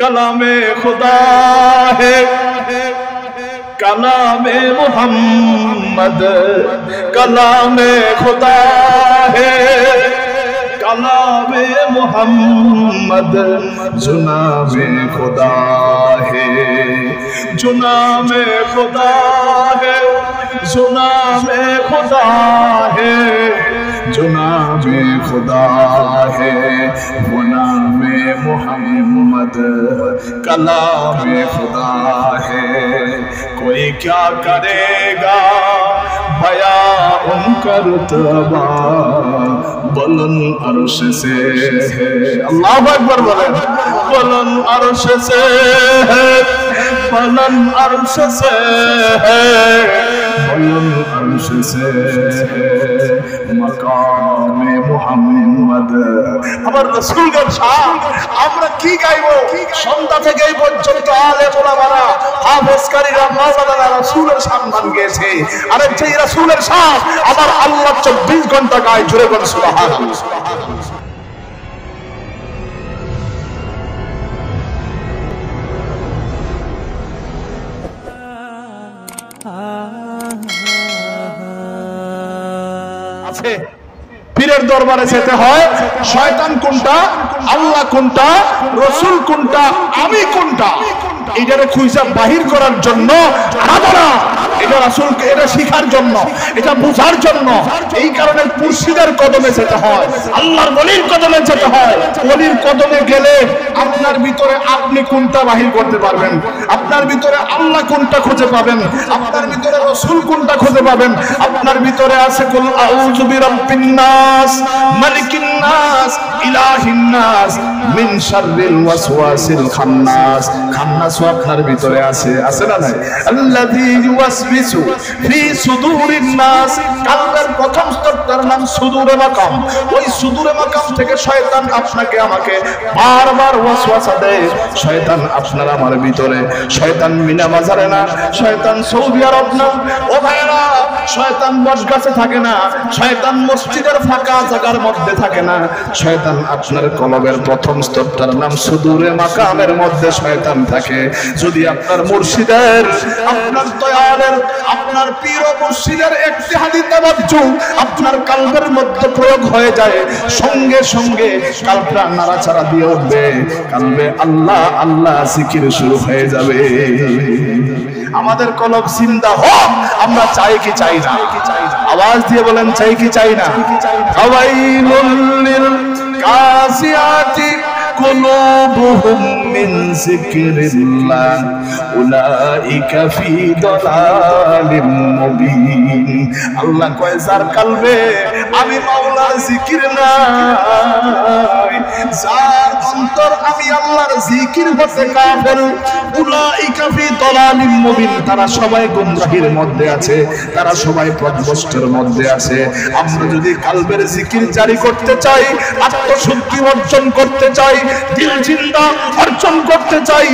कलामे खुदा है कलामे मोहम्मद कलामे खुदा है कलामे मोहम्मद जुनामे खुदा है जुनामे खुदा है जुनामे खुदा है जुनामे खुदा है वो नामे मोहम्मद कलामे खुदा है कोई क्या करेगा भया उनका रुतबा बुलंद अर्श से है अल्लाह अकबर बोलें बुलंद अर्श से है बुलंद अर्श से है बुलंद अर्श से है मकामे मुहम्मद আমার রাসূলের শান আমরা কি গাইবো সন্ধ্যা থেকে এই পর্যন্ত আলেম ওলামারা হাফেজকারীরা মাওলানা রাসূলের শান গান গেছে আর এই রাসূলের শান আমার আল্লাহ 24 ঘন্টা গায় জোরে বল সুবহানাল্লাহ আছে পীরের দরবারে যেতে হয় শয়তান কোনটা আল্লাহ কোনটা রাসূল কোনটা আমি কোনটা এটারে খুঁজে বাহির করার জন্য আরাধনা এটা রাসূলকে এটা শিখার জন্য এটা বোঝার জন্য এই কারণে মুর্শিদের কদমে যেতে হয় আল্লাহর ওলির কদমে যেতে হয় ওলির কদমে গেলে আপনার ভিতরে আপনি কোনটা বাহির করতে পারবেন আপনার ভিতরে আল্লাহ কোনটা খুঁজে পাবেন আপনার ভিতরে রাসূল কোনটা খুঁজে পাবেন আপনার ভিতরে আছে কুল আউযু বিরাব্বিন নাস মালিকিন নাস ইলাহিন নাস মিন শাররিল ওয়াসওয়াসিল খান্নাস খান্নাস আপনার ভিতরে আছে না নাই আল্লাযী ইউওয়াসবিসু ফি সুদুরিন নাস কালবের প্রথম স্তরটার নাম সুদুরে মাকাম ওই সুদুরে মাকাম থেকে শয়তান আপনাকে আমাকে বারবার ওয়াসওয়াসা দেয় শয়তান আপনার আমার ভিতরে শয়তান মিনা বাজারে না শয়তান সৌদি আরব না ও ভাইরা শয়তান বটগাছে থাকে না শয়তান মসজিদের ফাঁকা জায়গার মধ্যে থাকে না শয়তান আপনার কলবের প্রথম স্তরটার নাম সুদুরে মাকামের মধ্যে শয়তান থাকে যদি আপনার মুর্শিদের আপনার দয়ালের আপনার পীর ও মুর্শিদের ইত্তেহাদি তাওয়াজ্জু আপনার কলবের মধ্যে প্রয়োগ হয়ে যায় সঙ্গে সঙ্গে কলবটা নাড়াচাড়া দিয়ে উঠবে কলবে আল্লাহ আল্লাহ জিকির শুরু হয়ে যাবে আমাদের কলব জিন্দা হোক আমরা চাই কি চাই না আওয়াজ দিয়ে বলেন চাই কি চাই না ফাওয়াইলুল লিল কাসিয়াতি قلوبهم من ذكر الله أولئك في ضلال مبين الله কয় যার কলবে আমি মাওলার জিকির নাই যার অন্তর আমি আল্লাহর জিকির হতে কাফের উলাইকা ফি দালালিম মুবিন তারা সবাই গুমরাহির মধ্যে আছে তারা সবাই পথভ্রষ্টের মধ্যে আছে আমরা যদি কলবের জিকির জারি করতে চাই আত্মশুদ্ধি অর্জন করতে চাই দিল জিন্দা অর্জন করতে চাই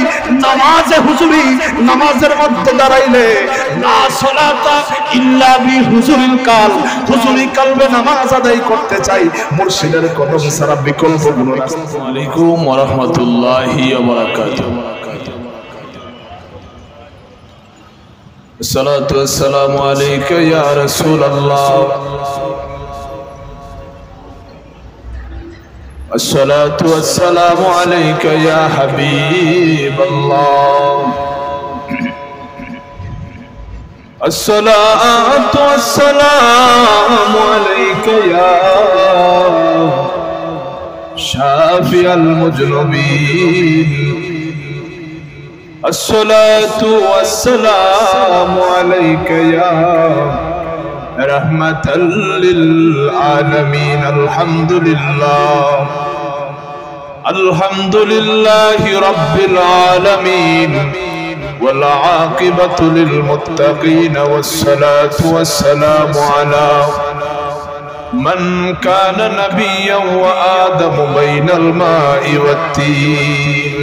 নামাজে হুজুরি নামাজের মধ্যে দাঁড়াইলে লা সালাতা ইল্লা বি হুজুরিল কাল হুজুরি কলবে নামাজ আদায় করতে চাই মুর্শিদের কদম ছাড়া বিকল্প কোনো রাস্তা নেই। আসসালামু আলাইকুম ওয়া রাহমাতুল্লাহি ওয়া বারাকাতুহু الصلاة والسلام عليك يا رسول الله الصلاة والسلام عليك يا حبيب الله الصلاة والسلام عليك يا شافي المذنبين الصلاة والسلام عليك يا رحمة للعالمين الحمد لله رب العالمين والعاقبة للمتقين والصلاة والسلام على من كان نبيا وآدم بين الماء والتين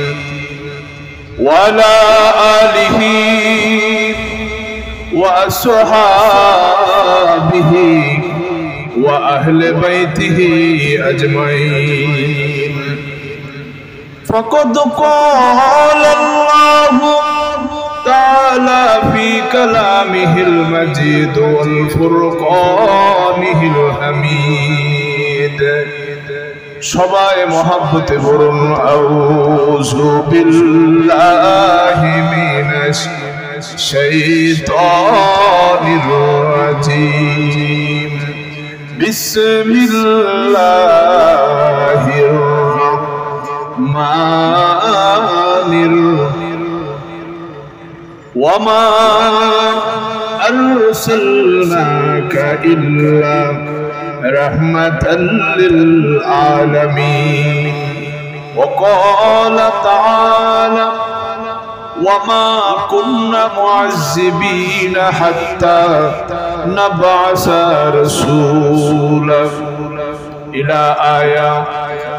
وعلى آله وأصحابه وأهل بيته أجمعين فقد قال الله تعالى في كلامه المجيد والفرقانه الحميد সবাই মহব্বতে বলুন আউযু বিল্লাহি মিনাশ শাইতানির রাজীম বিসমিল্লাহির রাহমানির ওয়ামা আরসালনাকা ইল্লা رحمة للعالمين وقال تعالى وما كنا معذبين حتى نبعث رسولا إلى آية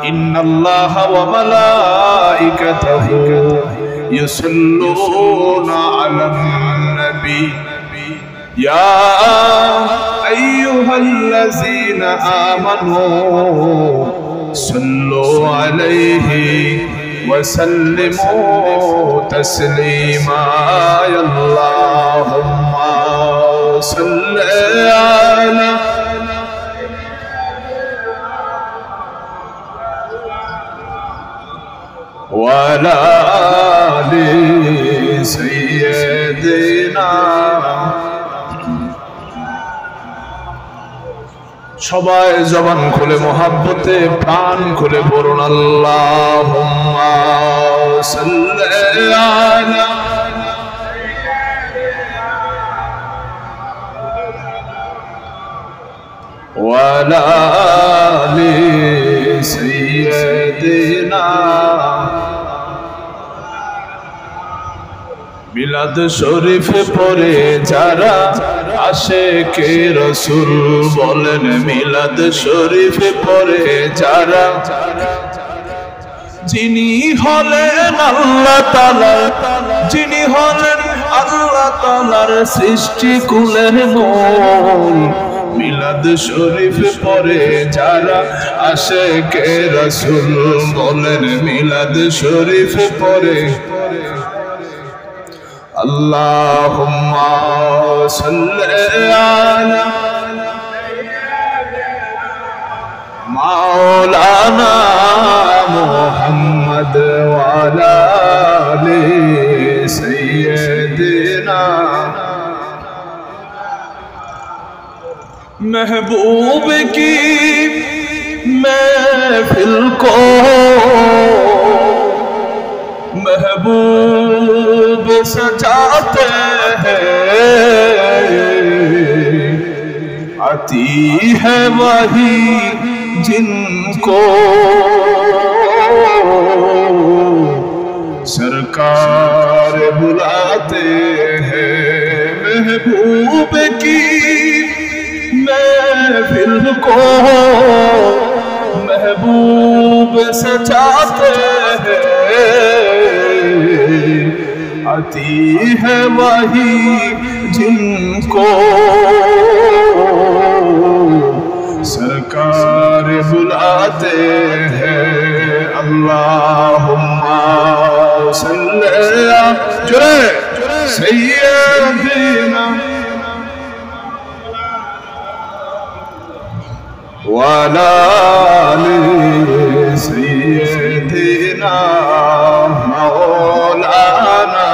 إن الله وملائكته يصلون على النبي يا أيها الذين آمنوا صلوا عليه وسلموا تسليما يا اللهم صل على وعلى آل سيدنا সবাই জবান খুলে মোহাব্বতে প্রাণ খুলে পড়ুন আল্লাহুম্মা সাল্লি আলা ওয়া আলা আলি সাইয়্যিদিনা মিলাদ শরীফে পড়ে যারা আশিকে রাসূল বলেন মিলাদ শরীফে পড়ে যারা যিনি হলেন আল্লাহ তাআলা যিনি হলেন আল্লাহ তাআলার সৃষ্টি কুলের মূল মিলাদ শরীফে পড়ে যারা আশিকে রাসূল বলেন মিলাদ শরীফে পড়ে اللهم صل على مولانا محمد وعلى آل سيدنا महबूब की महफिल को महबूब सजाते हैं आती है वही जिनको सरकार बुलाते हैं महबूब की महफिल को महबूब सजाते हैं आती है वही जिनको सरकार बुलाते हैं अल्लाहुम्मा सल्ली अला सय्यिदिना वअला आलि सय्यिदिना मौलाना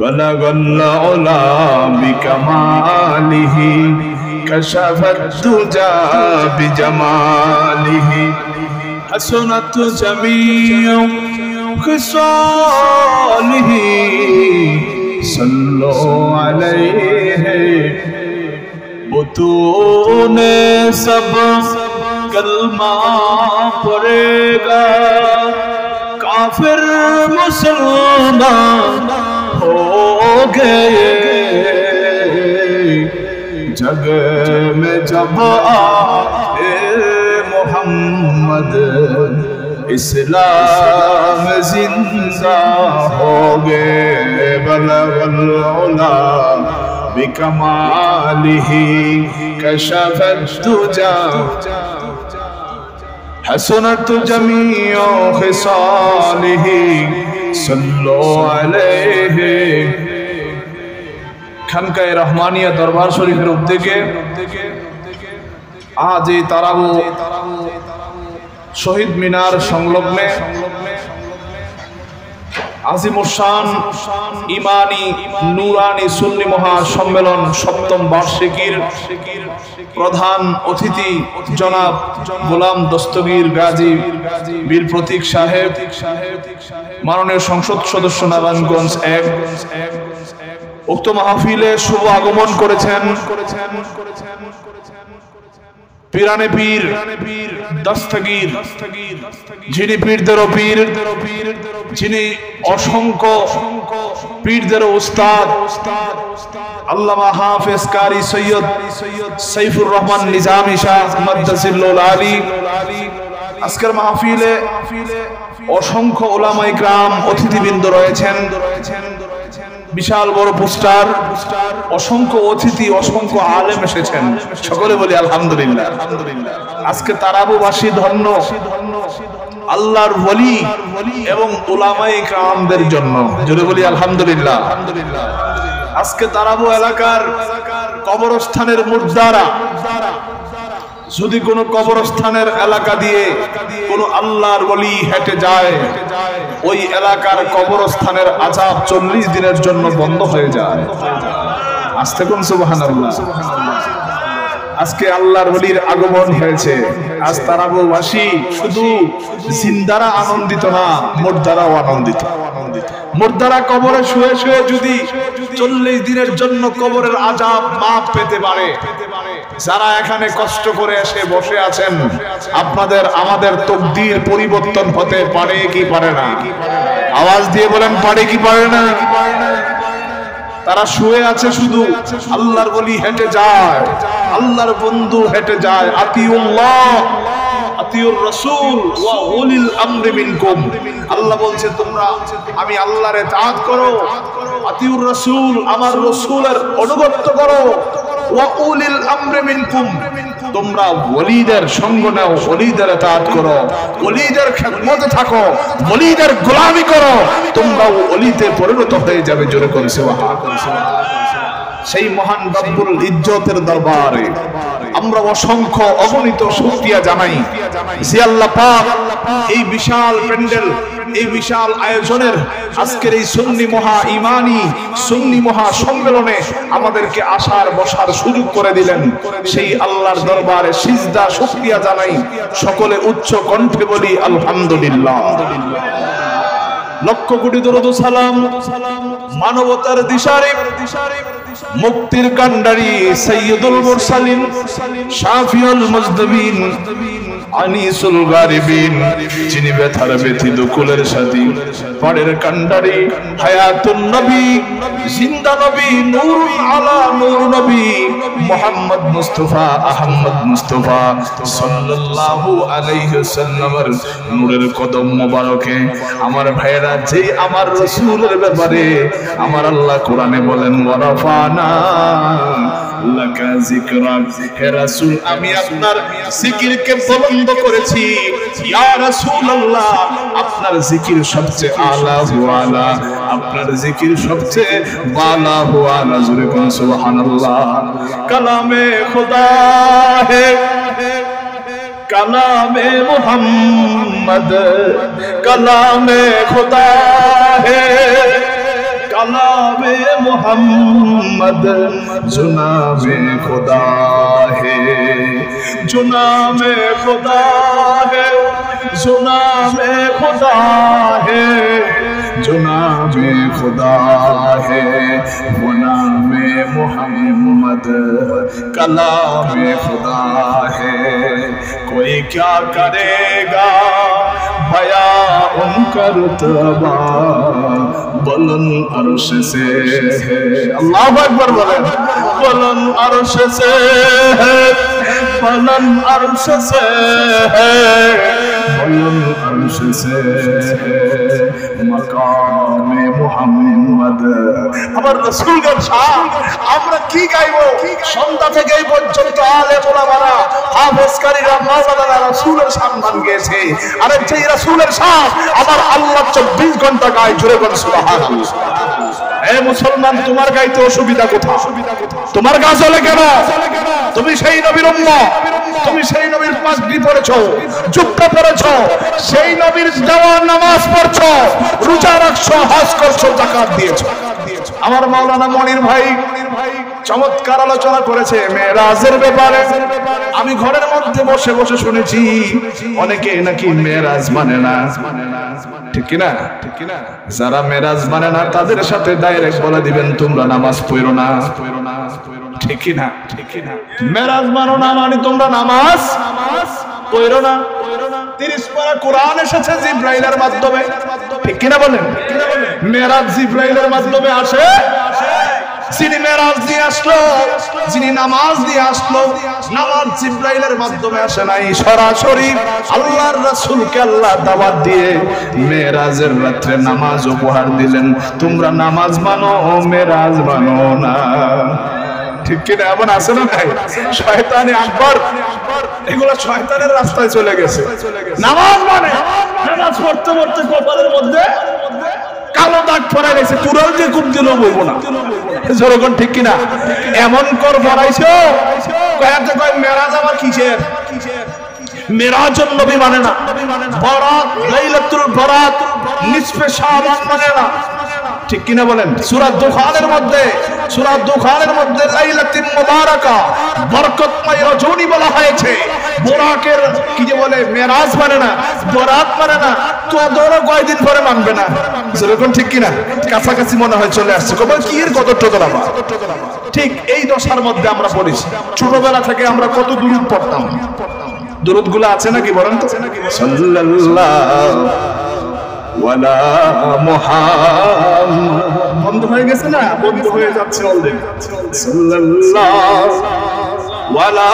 बलगल उला बिकमालिही कशफत दुजा बिजमालिही हसनत जमीउ खिसालिही सल्लो अलैहि बुतूने सब कलमा पड़ेगा काफिर मुसलमान हो गए जग में जब आए मोहम्मद इस्लाम जिंदा हो गए बलगल उला बिकमालिही कशफत दुजा حسنت جميع خصاله صلوا عليه খানকায়ে রহমানিয়া দরবার শরীফের উদ্যোগে আজ এই তারাবু শহীদ মিনার সংলগ্নে আজিমুশান ইমানি নুরানি সুন্নি মহা সম্মেলন সপ্তম বার্ষিকীর প্রধান অতিথি জনাব গোলাম দস্তগীর গাজী বীর প্রতীক সাহেব, মাননীয় সংসদ সদস্য নারায়ণগঞ্জ ১, উক্ত মাহফিলে শুভ আগমন করেছেন পীরানে পীর দস্তগীর, যিনি পীরদেরও পীর, যিনি অসংখ্য পীরদেরও উস্তাদ, আল্লামা হাফেজ কারি সৈয়দ সাইফুর রহমান নিজামী শাহ মাদ্দাসিল্লুল আলী। আজকের মাহফিলে অসংখ্য উলামা ইকরাম অতিথিবৃন্দ রয়েছেন, বিশাল বড় পোস্টার, অসংখ্য অতিথি, অসংখ্য আলেম এসেছেন। সকলে বলি আলহামদুলিল্লাহ। আজকে তারাবুবাসী ধন্য আল্লাহর ওলি এবং উলামায়ে ইকরামদের জন্য, জোরে বলি আলহামদুলিল্লাহ। আজকে তারাবু এলাকার কবরস্থানের মুর্দারা যদি কোনো কবরস্থানের এলাকা দিয়ে কোনো আল্লাহর ওলি হেঁটে যায়, ওই এলাকার কবরস্থানের আযাব 40 দিনের জন্য বন্ধ হয়ে যায়। আস্তে কোন সুবহানাল্লাহ। আজকে আল্লাহর ওলির আগমন হয়েছে। আজ তারাবুবাসী শুধু জিন্দারা আনন্দিত না, মুর্দারাও আনন্দিত। মুর্দারা কবরে শুয়ে শুয়ে যদি 40 দিনের জন্য কবরের আযাব মাফ পেতে পারে, যারা এখানে কষ্ট করে এসে বসে আছেন, আপনাদের আমাদের তকদির পরিবর্তন হতে পারে কি পারে না? আওয়াজ দিয়ে বলেন, পারে কি পারে না? তারা শুয়ে আছে, শুধু আল্লাহর ওলি হেঁটে যায়, আল্লাহর বন্ধু হেঁটে যায়। আতিউল্লাহ আতিউর রাসূল ওয়া উলিল আমরি মিনকুম। আল্লাহ বলছে তোমরা আমি আল্লাহর ইতাআত করো, আতিউর রাসূল আমার রাসূলের অনুগত করো, ওয়া উলিল আমরি মিনকুম তোমরা ওলিদের সঙ্গ নাও, ওলিদের ইতাআত করো, ওলিদের খেদমতে থাকো, ওলিদের গোলামি করো, তোমরা ওলিতে পরিণত হয়ে যাবে। জোরে করে সুবহানাল্লাহ। সেই মহান রব্বুল ইজ্জতের দরবারে আমরা অসংখ্য অগণিত শুকরিয়া জানাই যে আল্লাহ পাক এই বিশাল প্যান্ডেল, এই বিশাল আয়োজনের আজকের এই সুন্নি মহা ইমানি সুন্নি মহা সম্মেলনে আমাদেরকে আসার বসার সুযোগ করে দিলেন। সেই আল্লাহর দরবারে সিজদা শুকরিয়া জানাই, সকলে উচ্চ কণ্ঠে বলি আলহামদুলিল্লাহ। লক্ষ কোটি দরুদ ও সালাম মানবতার দিশারি, মুক্তির কান্ডারি, সাইয়্যিদুল মুরসালিন, শাফিউল মুজদিবিন, আনিসুল গারিবিন, যিনি ব্যথার ব্যথি দুকুলের সাথী, পাড়ের কান্ডারি, হায়াতুন নবী, জিন্দা নবী, নূরুন আলা নূর নবী, মুহাম্মদ মুস্তাফা আহমদ মুস্তাফা সাল্লাল্লাহু আলাইহি ওয়াসাল্লামের নূরের কদম মোবারকে আমার ভাইরা, যেই আমার রাসূলের ব্যাপারে আমার আল্লাহ কোরআনে বলেন ওয়ারাফানা লাকা যিকরাক, হে রাসূল আমি আপনার জিকিরকে বুলন্দ করেছি। ইয়া রাসূলুল্লাহ আপনার জিকির সবচেয়ে আলা ওয়ালা, আপনার জিকির সবচেয়ে বালা ওয়ালা। জোরে কোন সুবহানাল্লাহ। কালামে খুদা হে কালামে মুহাম্মদ, কালামে খুদা হে কালামে মুহাম্মদ, জুনাবে খুদা হে জুনাবে খুদা হে জুনাবে খুদা হে জুনাবে খুদা হে वो नामे मुहम्मद कलामे खुदा है। कोई क्या करेगा बया उनका रुतबा बुलंद अर्श से है। अल्लाहु अकबर बोलें, बुलंद अर्श से है, बुलंद अर्श से है, बुलंद अर्श से है। मकाम मुहम्मद আমার রাসূলের শান। আমরা কি গাইবো? সন্ধ্যা থেকে এই পর্যন্ত আলেম ওলামারা, হাফেজকারীরা, মাওলানারা রাসূলের শান গান গেয়েছে। আরে সেই রাসূলের শান আমার আল্লাহ 24 ঘন্টা গায়। জোরে বল সুবহানাল্লাহ। এ মুসলমান, তোমার গাইতে অসুবিধা কোথায়? তোমার গা জ্বলে কেন? তুমি সেই নবীর উম্মত, তুমি সেই নবীর পাগড়ি পরেছো, জুব্বা পরেছো, সেই নবীর দেওয়া নামাজ পড়ছো, রোজা রাখছো, হজ করছো, যাকাত দিয়েছো। আমার মাওলানা মনির ভাই চমৎকার আলোচনা করেছে মেরাজের ব্যাপারে। আমি ঘরের মধ্যে বসে বসে শুনেছি অনেকে নাকি মেরাজ মানে না। ঠিক কি না? যারা মেরাজ মানে না তাদের সাথে ডাইরেক্ট বলে দিবেন তোমরা নামাজ পড়ো না। ঠিক কি না? মেরাজ মানো না মানে তোমরা নামাজ পড়ো না। 30 পারা কোরআন এসেছে জিব্রাইলের মাধ্যমে। ঠিক কি না বলেন? মেরাজ জিব্রাইলের মাধ্যমে আসে। যিনি মেরাজ দিয়ে আসলো, যিনি নামাজ দিয়ে আসলো, নামাজ জিব্রাইলের মাধ্যমে আসে নাই, সরাসরি আল্লাহর রাসূলকে আল্লাহ দাওয়াত দিয়ে মেরাজের রাতে নামাজ উপহার দিলেন। তোমরা নামাজ মানো, মেরাজ মানো না। ঠিক কি না? এমন আছে না ভাই? শয়তানি আকবর এগুলো শয়তানের রাস্তায় চলে গেছে। নামাজ মানে নামাজ পড়তে পড়তে কপালের মধ্যে কালো দাগ পড়াই গেছে, কুড়াল দিয়ে খুব দিল বলবো না। যেরকম ঠিক কিনা? এমন কর পড়াইছো কয়াতে কয় মেরাজ আবার কিসের? মেরাজুন নবী মানে না, বরাত লাইলাতুল বরাত নিসফে শাবান মানে না। ঠিক কিনা বলেন? সূরা দুখানের মধ্যে লাইলাতুল মুবারাকা বরকতময় রজনী বলা হয়েছে। বরাকের কি যে বলে মেরাজ মানে না, বরাত মানে না, তো ধরো কয়দিন পরে মানবে না। যেরকম ঠিক কিনা? কাছাকাছি মনে হয় চলে আসছে। কবে কি এর কত টদরাবা। ঠিক এই দশার মধ্যে আমরা পড়েছি। ছোটবেলা থেকে আমরা কত দুরূদ পড়তাম। দুরূদগুলো আছে নাকি বলেন তো? সাল্লাল্লাহু ওয়ালা মুহাম্মদ। বন্ধ হয়ে গেছে না? বন্ধ হয়ে যাচ্ছে অলরেডি। সাল্লাল্লাহু ওয়ালা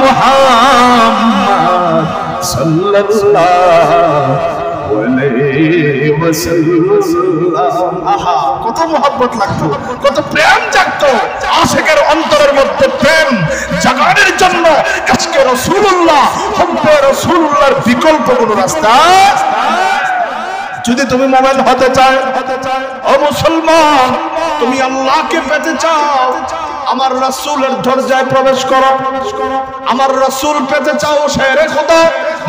মুহাম্মদ সাল্লাল্লাহু আলাইহি ওয়াসাল্লাম। আহা, কত মোহাব্বত লাগতো, কত প্রেম জাগতো আশিকের অন্তরের মধ্যে। প্রেম জাগানোর জন্য আজকে রাসূলুল্লাহ, হুব্বে রাসূলুল্লাহর বিকল্প কোনো রাস্তা। যদি তুমি মোমেন হতে চাও, ও মুসলমান, তুমি আল্লাহকে পেতে চাও, আমার রাসূলের দরজায় প্রবেশ করো। আমার রাসূল পেতে চাও, শেরে খোদা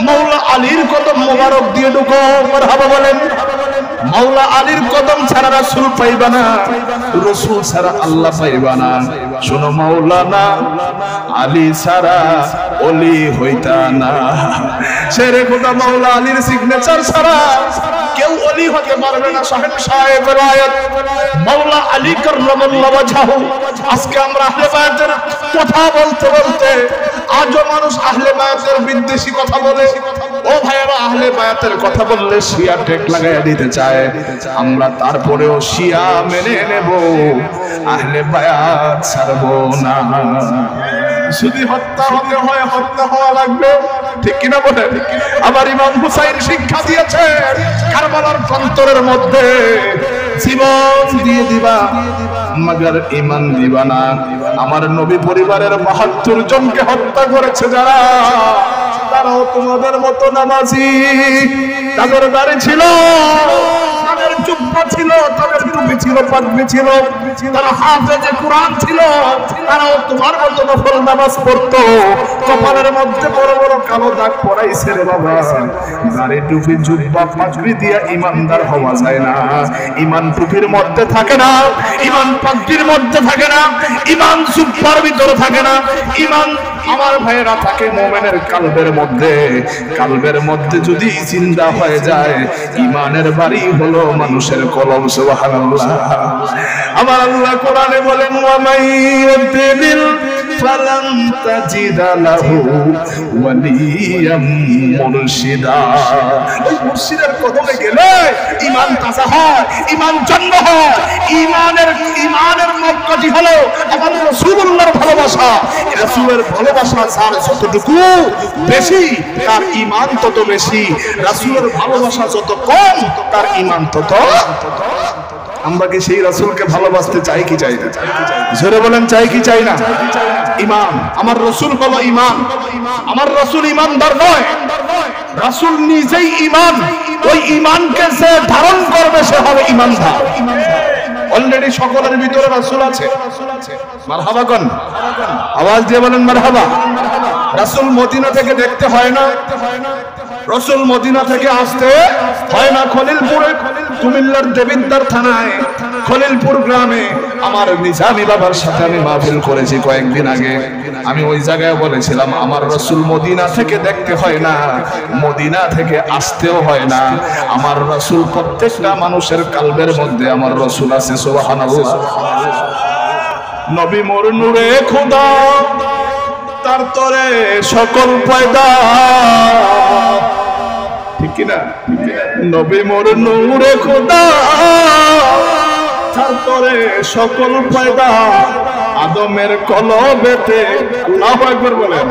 মাওলা আলীর কদম মোবারক দিয়ে ঢুকো। মারহাবা বলেন। মাওলা আলীর কদম ছাড়া রাসূল পাইবা না, রাসূল ছাড়া আল্লাহ পাইবা না। শোনো, মাওলানা আলী ছাড়া ওলি হইতা না। শেরে খোদা মাওলা আলীর সিগনেচার ছাড়া কেউ ওলি হতে পারবে না। সাহেব রায়াত মাওলা আলী কাররামাল্লাহু ওয়াজহাহু। আজকে আমরা আহলে বায়াতের কথা বলতে বলতে আজও মানুষ আহলে বায়াতের বিদ্বেষী কথা বলে। ও ভাইরা, আহলে বায়াতের কথা বললে শিয়া টেক লাগাইয়া দিতে চায়। আমরা তারপরেও শিয়া মেনে নেব, আহলে বায়াত ছাড়বো না। যদি হত্যা হতে হয় হত্যা হওয়া লাগবে। ঠিক কিনা বলে? আমার ইমাম হুসাইন শিক্ষা দিয়েছে, কারবালার প্রান্তরের মধ্যে জীবন দিয়ে দিবা, মাগার ঈমান দিবা না। আমার নবী পরিবারের ৭২ জনকে হত্যা করেছে যারা, তারাও তোমাদের মতো নামাজি। তাদের দাড়ি ছিল, তাদের জুব্বা ছিল, তাদের টুপি ছিল, পাগড়ি ছিল, তারা হাফেজে কোরআন ছিল, তারাও তোমার মতো নফল নামাজ পড়তো। কপালের মধ্যে বড় বড় কালো দাগ পড়াইছে রে বাবা। দাড়ি টুপি জুব্বা পাগড়ি দিয়া ইমানদার হওয়া যায় না। ইমান টুপির মধ্যে থাকে না, ইমান পাগড়ির মধ্যে থাকে না, ইমান জুব্বার ভিতরে থাকে না। ইমান আমার ভাইয়েরা থাকে মুমিনের কালবের মধ্যে। কালবের মধ্যে যদি চিন্তা হয়ে যায়, ইমানের বাড়ি হলো মানুষের কলব। সুবহানাল্লাহ। আমার আল্লাহ কোরআনে বলেন, ওয়া মাইয়ুদ্দিল ফালান তাজিদা লাহু ওয়ালিয়াম মুরশিদা। ওই মুর্শিদের কদমে গেলে ঈমান তাজা হয়, ঈমান জন্ম হয়। ঈমানের মক্কাটি হলো আমার রাসূলুল্লাহর ভালোবাসা। রাসূলের ভালোবাসা যার যতটুকু বেশি, তার ঈমান তত বেশি। রাসূলের ভালোবাসা যত কম, তার ঈমান তত আমরা কি সেই রাসূলকে ভালোবাসতে চাই কি চাই না? জোরে বলেন চাই কি চাই না? ঈমান, আমার রাসূল হলো ঈমান। আমার রাসূল ঈমানদার নয়, রাসূল নিজেই ঈমান। ওই ঈমানকে যে ধারণ করবে সে হবে ঈমানদার। অলরেডি সকলের ভিতরে রাসূল আছে। মারহাবা কোন, আওয়াজ দিয়ে বলেন মারহাবা। রাসূল মদিনা থেকে দেখতে হয় না, রাসূল মদিনা থেকে আসতে হয় না। খলিলপুরে, কুমিল্লার দেবিদ্বার থানায় খলিলপুর গ্রামে আমার নিজামী বাবার সাথে আমি মাহফিল করেছি কয়েকদিন আগে। আমি ওই জায়গায় বলেছিলাম আমার রাসূল মদিনা থেকে দেখতে হয় না, মদিনা থেকে আসতেও হয় না। আমার রাসূল প্রত্যেকটা মানুষের কালবের মধ্যে আমার রাসূল আছে। সুবহানাল্লাহ। নবী মোর নূরে খোদা, তার তরে সকল পয়দা, ঠিক কি না? নবী মোর নূরে খোদা, তার তরে সকল পয়দা। আদমের কলবেতে, আল্লাহু আকবার বলেন,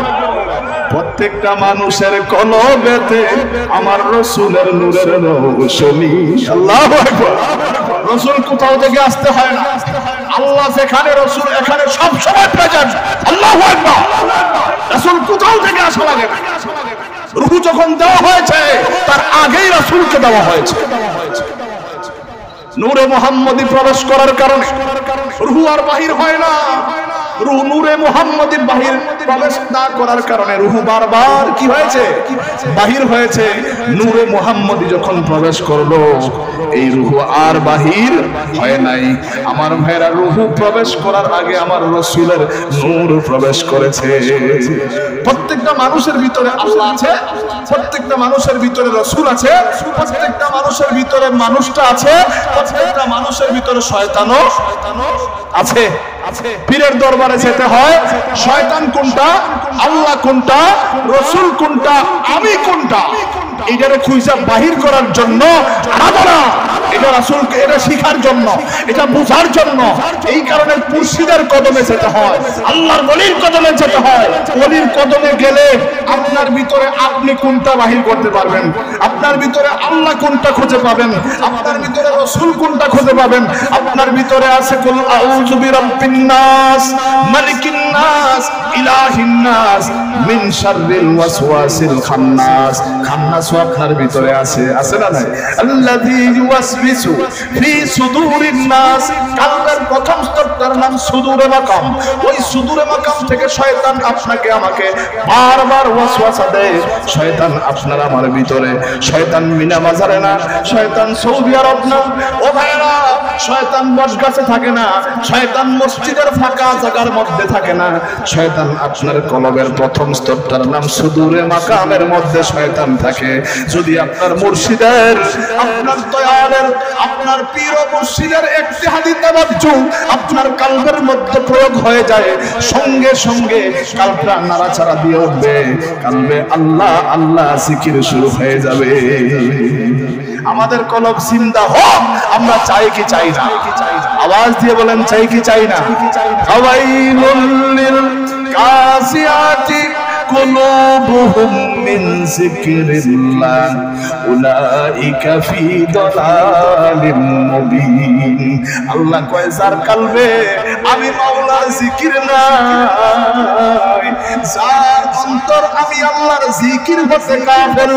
প্রত্যেকটা মানুষের কলবেতে আমার রাসূলের নূরের রোশনী। আল্লাহু আকবার। রাসূল কোথাও থেকে আসতে হয় না, আল্লাহ যেখানে রাসূল এখানে সব সময় প্রেজেন্ট। আল্লাহু আকবার। রাসূল কোথাও থেকে আসা লাগে না। রূহ যখন দেওয়া হয়েছে তার আগেই রাসূলকে দেওয়া হয়েছে। নূরে মুহাম্মদী প্রবেশ করার কারণে রূহ আর বাহির হয় না। রূহ নূরে মুহাম্মদী বাহির প্রবেশ না করার কারণে রূহ বারবার কি হয়েছে? বাহির হয়েছে। নূরে মুহাম্মদী যখন প্রবেশ করলো এই রূহ আর বাহির হয় নাই। আমার ভাইরা, রূহ প্রবেশ করার আগে আমার রাসূলের নূর প্রবেশ করেছে। প্রত্যেকটা মানুষের ভিতরে আল্লাহ আছে, প্রত্যেকটা মানুষের ভিতরে রাসূল আছে, প্রত্যেকটা মানুষের ভিতরে মানুষটা আছে, প্রত্যেকটা মানুষের ভিতরে শয়তানও আছে। পীরের দরবারে যেতে হয়, শয়তান কোনটা, আল্লাহ কোনটা, রাসূল কোনটা, আমি কোনটা, এটারে খুঁজে বাহির করার জন্য আরাধনা, এটা রাসূলকে এটা শিখার জন্য, এটা বোঝার জন্য। এই কারণে মুর্শিদের কদমে যেতে হয়, আল্লাহর ওলির কদমে যেতে হয়। ওলির কদমে গেলে আপনার ভিতরে আপনি কোনটা বাহির করতে পারবেন, আপনার ভিতরে আল্লাহ কোনটা খুঁজে পাবেন, আপনার ভিতরে রাসূল কোনটা খুঁজে পাবেন। আপনার ভিতরে আছে কুল আউযু বিরাব্বিন নাস, মালিকিন নাস, ইলাহিন নাস, মিন শাররিল ওয়াসওয়াসিল খান্নাস। খান্নাসও আপনার ভিতরে আছে, আছে না নাই? আল্লাযী ইউওয়াসবিসু ফি সুদুরিন নাস। কালবের প্রথম স্তরটার নাম সুদুরে মাকাম। ওই সুদুরে মাকাম থেকে শয়তান আপনাকে আমাকে বারবার ওয়াসওয়াসা দেয়। শয়তান আপনার আমার ভিতরে, শয়তান মিনা বাজারে না, শয়তান সৌদি আরব না। ও ভাইরা, শয়তান বটগাছে থাকে না, শয়তান মসজিদের ফাঁকা জায়গার মধ্যে থাকে না। শয়তান আপনার কলবের প্রথম স্তরটার নাম সুদূরে মাকামের মধ্যে শয়তান থাকে। যদি আপনার মুর্শিদের, আপনার দয়ালের, আপনার পীর ও মুর্শিদের ইজতিহাদি তাওয়াজ্জু আপনার কলবের মধ্যে প্রয়োগ হয়ে যায়, সঙ্গে সঙ্গে কলবটা নাড়াচাড়া দিয়ে উঠবে, কলবে আল্লাহ আল্লাহ জিকির শুরু হয়ে যাবে। আমাদের কলব জিন্দা হোক, আমরা চাই কি চাই না? আওয়াজ দিয়ে বলেন চাই কি চাই না? ফাওয়াইলুল লিল কাসিয়াতি কুলুবুহুম মিন যিকরিল্লাহ উলাইকা ফি দালালিম মুবিন। আল্লাহ কয় যার কলবে আমি মাওলার জিকির নাই, যার অন্তর আমি আল্লাহর জিকির হতে কাফের,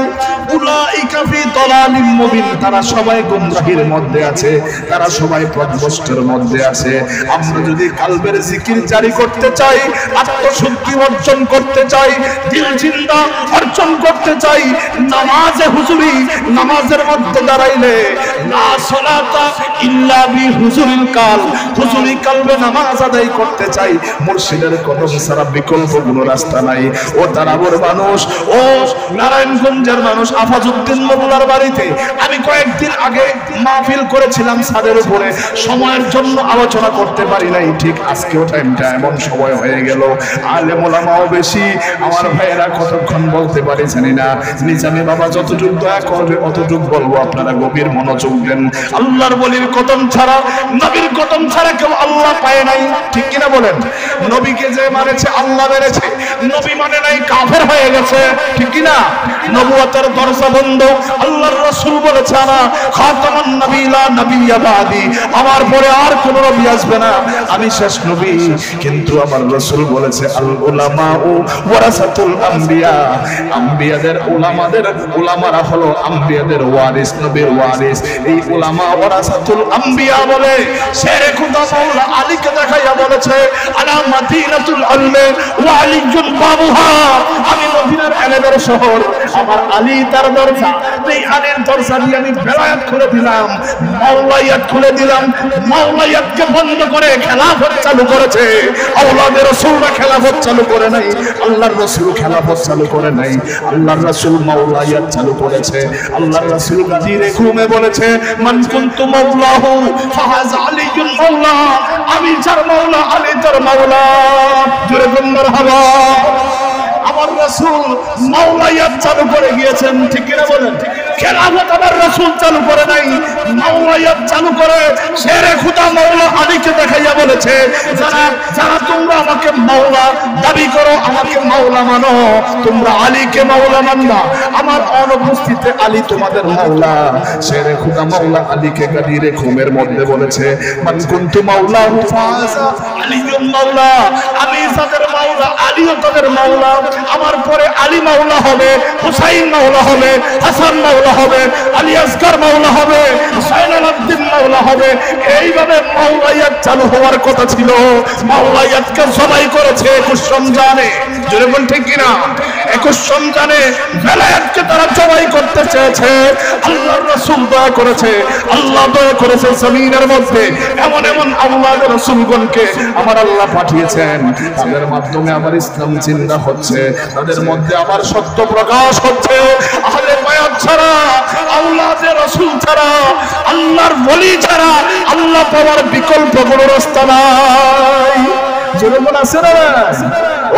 উলাইকা ফি দালালিম মুবিন, তারা সবাই গুমরাহির মধ্যে আছে, তারা সবাই পথভ্রষ্টের মধ্যে আছে। আমরা যদি কলবের জিকির জারি করতে চাই, আত্মশুদ্ধি অর্জন করতে চাই, দিল জিন্দা অর্জন করতে চাই, নামাজে হুজুরি, নামাজের মধ্যে দাঁড়াইলে লা সালাতা ইল্লা বি হুজুরিল কাল, হুজুরি কলবে নামাজ আদায় করতে চাই, মুর্শিদের কদম ছাড়া বিকল্প কোনো রাস্তা নাই। ও তারাবর মানুষ, ও নারায়ণগঞ্জের মানুষ, আফাজউদ্দিন মোল্লার বাড়িতে আমি কয়েকদিন আগে মাহফিল করেছিলাম ছাদের উপরে। সময়ের জন্য আলোচনা করতে পারি নাই, ঠিক আজকেও টাইমটা এমন সময় হয়ে গেল। আলেম ওলামাও বেশি, আমার ভাইয়েরা কতক্ষণ বলতে পারি জানি না। নিজামী বাবা যতটুকু দয়া করবে অতটুকু বলবো, আপনারা গভীর মনোযোগ দেন। আল্লাহর ওলির কদম ছাড়া, নবীর কদম ছাড়া কেউ আল্লাহ পায় নাই, ঠিক কিনা বলেন? নবীকে যে মানেছে আল্লাহ মেরেছে, নবী মানে নাই কাফের হয়ে গেছে, ঠিক কিনা? নবুয়তের দরজা বন্ধ। আল্লাহর রাসূল বলেছে আনা খাতামুন নবী লা নবিয়্যা বাদি, আমার পরে আর কোন নবী আসবে না, আমি শেষ নবী। কিন্তু আমার রাসূল বলেছে আল উলামাউ ওয়ারাসাতুল আম্বিয়া, আম্বিয়াদের উলামারা হলো আম্বিয়াদের ওয়ারিস, নবীর ওয়ারিস। এই উলামা ওয়ারাসাতুল আম্বিয়া বলে শেরে খুদা মাওলা আলীকে দেখাইয়া বলেছে আলা মাদিনাতুল ইলমি ওয়া আলিয়ুন বাবুহা, আমি মদিনার ইলমের শহর, আমার আলী তার দরজা। এই আলীর দরজা দিয়ে আমি বেলায়েত খুলে দিলাম, মাওলাইয়াত খুলে দিলাম। মাওলাইয়াতকে বন্ধ করে খেলাফত চালু করেছে। আওলাদে রাসূলরা খেলাফত চালু করে নাই, আল্লাহর রাসূল খেলাফত চালু করে নাই, আল্লাহর রাসূল মাওলাইয়াত চালু করেছে। আল্লাহর রাসূল গাদিরে ঘুমে বলেছে মান কুনতু মাওলাহু ফাহাযা আলিয়ুন মাওলা, আমি যার মাওলা আলী তার মাওলা। জোরে বলুন মারহাবা। আমার রাসূল মাওলাইয়াত চালু করে গিয়েছেন, ঠিক কিনা বলেন? খেলাফত আমার রাসূল চালু করে নাই, মাওলাইয়াত চালু করে শেরে খুদা মাওলা আলীকে দেখাইয়া বলেছে যারা তোমরা আমাকে মাওলা দাবি করো, আমাকে মাওলা মানো, তোমরা আলীকে মাওলা মানবা, আমার অনুপস্থিতিতে আলী তোমাদের মাওলা। শেরে খুদা মাওলা আলীকে গাদিরে ঘুমের মধ্যে বলেছে মান কুনতু মাওলাহু ফাযা আলিয়ুন মাওলা, আমি যাদের মাওলা আলীও তাদের মাওলা। আমার পরে আলী মাওলা হবে, হুসাইন মাওলা হবে, হাসান মাওলা হবে, আলী আসগর মাওলা হবে, হুসাইনুল আবদিন মাওলা হবে। এইভাবে মাওলাইয়াত চালু হওয়ার কথা ছিল। মাওলাইয়াতকে সবাই করেছে 21 রমজানে। জোরে বল ঠিক কিনা? 21 রমজানে বেলায়েতকে তারা জবাই করতে চেয়েছে। আল্লাহর রাসূল দয়া করেছে, আল্লাহ দয়া করেছে জমিনের মধ্যে এমন এমন আওলাদের রাসূলগণকে আমার আল্লাহ পাঠিয়েছেন, তাদের মাধ্যমে আমার ইসলাম জিন্দা হচ্ছে, তাদের মধ্যে আমার সত্য প্রকাশ হচ্ছে। আহলে বায়াত ছাড়া, আওলাদে রাসূল ছাড়া, আল্লাহর ওলি ছাড়া আল্লাহ পাওয়ার বিকল্প কোনো রাস্তা নাই। জনগণ আছে না?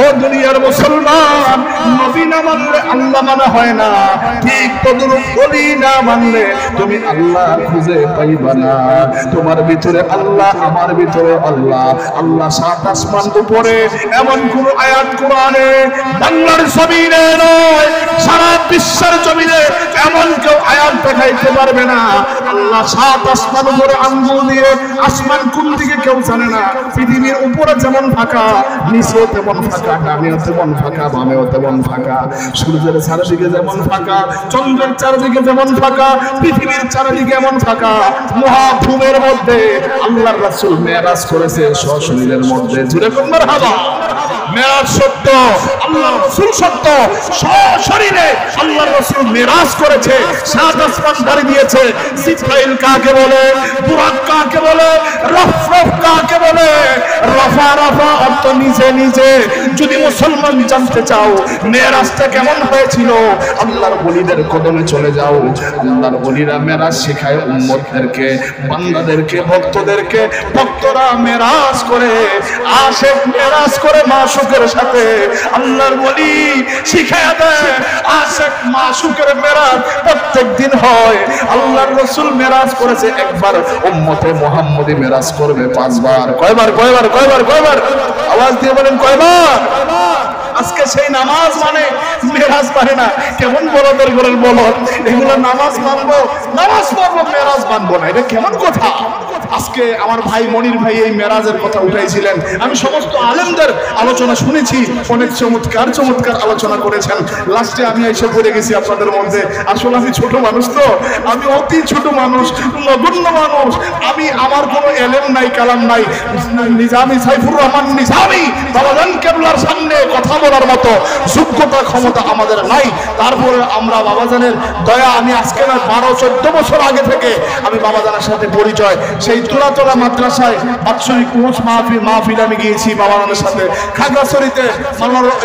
ও দুনিয়ার মুসলমান, নবী না মানলে আল্লাহ মানা হয় না, ঠিক তদরূপ ওলি না মানলে তুমি আল্লাহ খুঁজে পাইবা না। তোমার ভিতরে আল্লাহ, আমার ভিতরে আল্লাহ। আল্লাহ সাত আসমান উপরে, এমন কোন আয়াত কোরআনে বাংলার জমিনে নয় সারা বিশ্বের জমিনে এমন কেউ আয়াত দেখাইতে পারবে না। আল্লাহ সাত আসমান উপরে আঙ্গুল দিয়ে, আসমান কোন দিকে কেউ জানে না। পৃথিবীর উপরে যেমন ফাঁকা, নিচেও তেমন ফাঁকা, ডানেও তেমন ফাঁকা, বামেও তেমন ফাঁকা। সূর্যের চারিদিকে যেমন ফাঁকা, চন্দ্রের চারিদিকে যেমন ফাঁকা, পৃথিবীর চারিদিকে এমন ফাঁকা। মহাভূমের মধ্যে আল্লাহর রাসূল মেরাজ করেছে সশরীরের মধ্যে। জোরে বলুন মারহাবা। মেরাজ সত্য, আল্লাহর রাসূল সত্য, সশরীরে আল্লাহর রাসূল মেরাজ করেছে, সাত আসমান পাড়ি দিয়েছে। জিবরাইল কাকে বলে, বুরাক কাকে বলে, রফরফ কাকে বলে? রফা রফা অর্থ নিচে নিচে। যদি মুসলমান জানতে চাও মেরাজটা কেমন হয়েছিল, আল্লাহর ওলিদের কদমে চলে যাও। আল্লাহর ওলিরা মেরাজ শেখায় উম্মতদেরকে, বান্দাদেরকে, ভক্তদেরকে। ভক্তরা মেরাজ করে, আশিক মেরাজ করে মাশুকের সাথে। আল্লাহর ওলি শিখায়া দেয় আশিক মাশুকের মেরাজ প্রত্যেকদিন হয়। আল্লাহর রাসূল মেরাজ করেছে একবার, উম্মতে মুহাম্মদী মেরাজ করবে 5 বার। কয়বার? কয়বার? কয়বার? কয়বার? আওয়াজ দিয়ে বলেন কয়বার? আজকে সেই নামাজ মানে মেরাজ মানে না। কেমন বলদের ঘরের বলদ, এগুলো নামাজ মানবো, নামাজ পড়বো, মেরাজ মানবো না, এটা কেমন কথা? আজকে আমার ভাই মনির ভাই এই মেরাজের কথা উঠাইছিলেন। আমি সমস্ত আলেমদের আলোচনা শুনেছি, অনেক চমৎকার চমৎকার আলোচনা করেছেন। লাস্টে আমি এসে পড়ে গেছি আপনাদের মধ্যে। আসলে আমি ছোট মানুষ তো, আমি অতি ছোট মানুষ, নগণ্য মানুষ। আমি আমার কোনো এলেম নাই, কালাম নাই। নিজামী সাইফুর রহমান নিজামী বাবাজান কেবলার সামনে কথা বলার মতো যোগ্যতা ক্ষমতা আমাদের নাই। তারপরে আমরা বাবাজানের দয়া, আমি আজকে না 12-14 বছর আগে থেকে আমি বাবাজানের সাথে পরিচয়। সেই তুলাতলা মাদ্রাসায় বাৎসরিক উরুস মাহফিল আমি গিয়েছি বাবাজানের সাথে। খাগড়াছড়িতে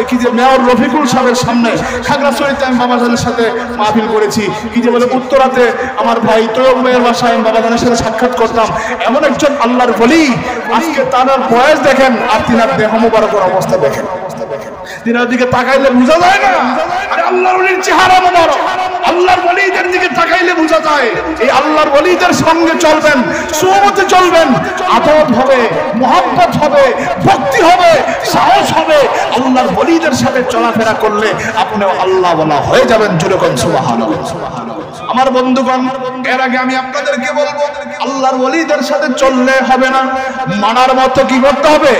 কি যে মেয়র রফিকুল সাহেবের সামনে খাগড়াছড়িতে আমি বাবাজানের সাথে মাহফিল করেছি। কি যে বলে উত্তরাতে আমার ভাই তৈয়ব ভাইয়ের বাসায় আমি বাবাজানের সাথে সাক্ষাৎ করতাম। এমন একজন আল্লাহর ওলি, আজকে তার বয়স দেখেন আর তিনার দেহ মোবারকের অবস্থা দেখেন। তিনার দিকে তাকাইলে বোঝা যায় না আরে আল্লাহর ওলির চেহারা মোবারক। আল্লাহর ওলিদের দিকে তাকাইলে বোঝা যায়। এই আল্লাহর ওলিদের সঙ্গে চলবেন, সুন্নতে চলবেন, আদব হবে, মহব্বত হবে, ভক্তি হবে, সাহস হবে। আল্লাহর ওলিদের সাথে চলাফেরা করলে আপনিও আল্লাহ ওয়ালা হয়ে যাবেন। জোরে কোন সুবহানাল্লাহ। আমার বন্ধুগণ, এর আগে আমি আপনাদেরকে বলবো, আল্লাহর ওলিদের সাথে চললে হবে না, মানার মতো কি করতে হবে?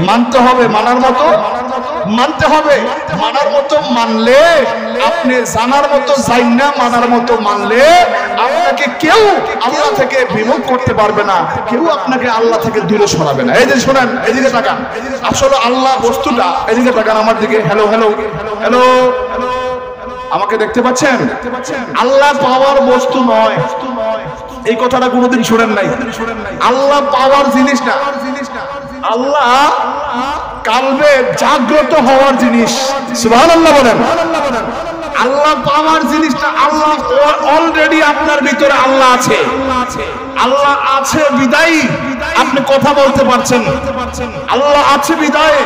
মানতে হবে। মানার মতো মানতে হবে। মানার মতো মানলে আপনি জানার মতো যাই না, মানার মতো মানলে আপনাকে কেউ আল্লাহ থেকে বিমুখ করতে পারবে না, কেউ আপনাকে আল্লাহ থেকে দূরে সরাবে না। এই যে শোনেন, এদিকে তাকান, আসলে আল্লাহ বস্তুটা, এদিকে তাকান আমার দিকে। হ্যালো হ্যালো হ্যালো, আমাকে দেখতে পাচ্ছেন? আল্লাহ পাওয়ার বস্তু নয়, এই কথাটা কোনোদিন শুনেন নাই। আল্লাহ পাওয়ার জিনিস না, আল্লাহ কালবে জাগ্রত হওয়ার জিনিস। সুবহানাল্লাহ বলেন। আল্লাহ পাওয়ার জিনিসটা, আল্লাহ অলরেডি আপনার ভিতরে আল্লাহ আছে। আল্লাহ আছে বিদায়ী আপনি কথা বলতে পারছেন, আল্লাহ আছে বিদায়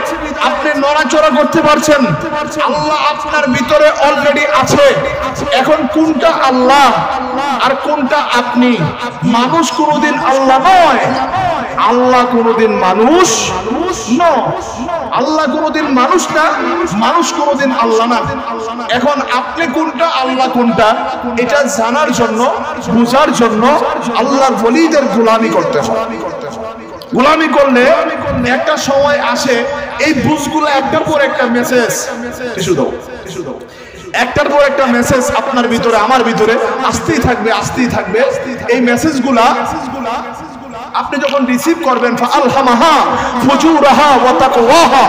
আপনি নড়াচড়া করতে পারছেন। আল্লাহ আপনার ভিতরে অলরেডি আছে। এখন কোনটা আল্লাহ আর কোনটা আপনি? মানুষ কোনোদিন আল্লাহ নয়, আল্লাহ কোনোদিন মানুষ নয়। আল্লাহ কোনোদিন মানুষ না, মানুষ কোনোদিন আল্লাহ না। এখন আপনি কোনটা, আল্লাহ কোনটা, এটা জানার জন্য, বোঝার জন্য আল্লাহর ওলিদের গোলামি করতে হয়। গোলামি করলে একটা সময় আসে, এই বুঝগুলো একটার পর একটা মেসেজ, একটার পর একটা মেসেজ আপনার ভিতরে আমার ভিতরে আসতেই থাকবে, আসতেই থাকবে। এই মেসেজগুলা আপনি যখন রিসিভ করবেন, ফাআলহামাহা ফুজুরাহা ওয়া তাকওয়াহা,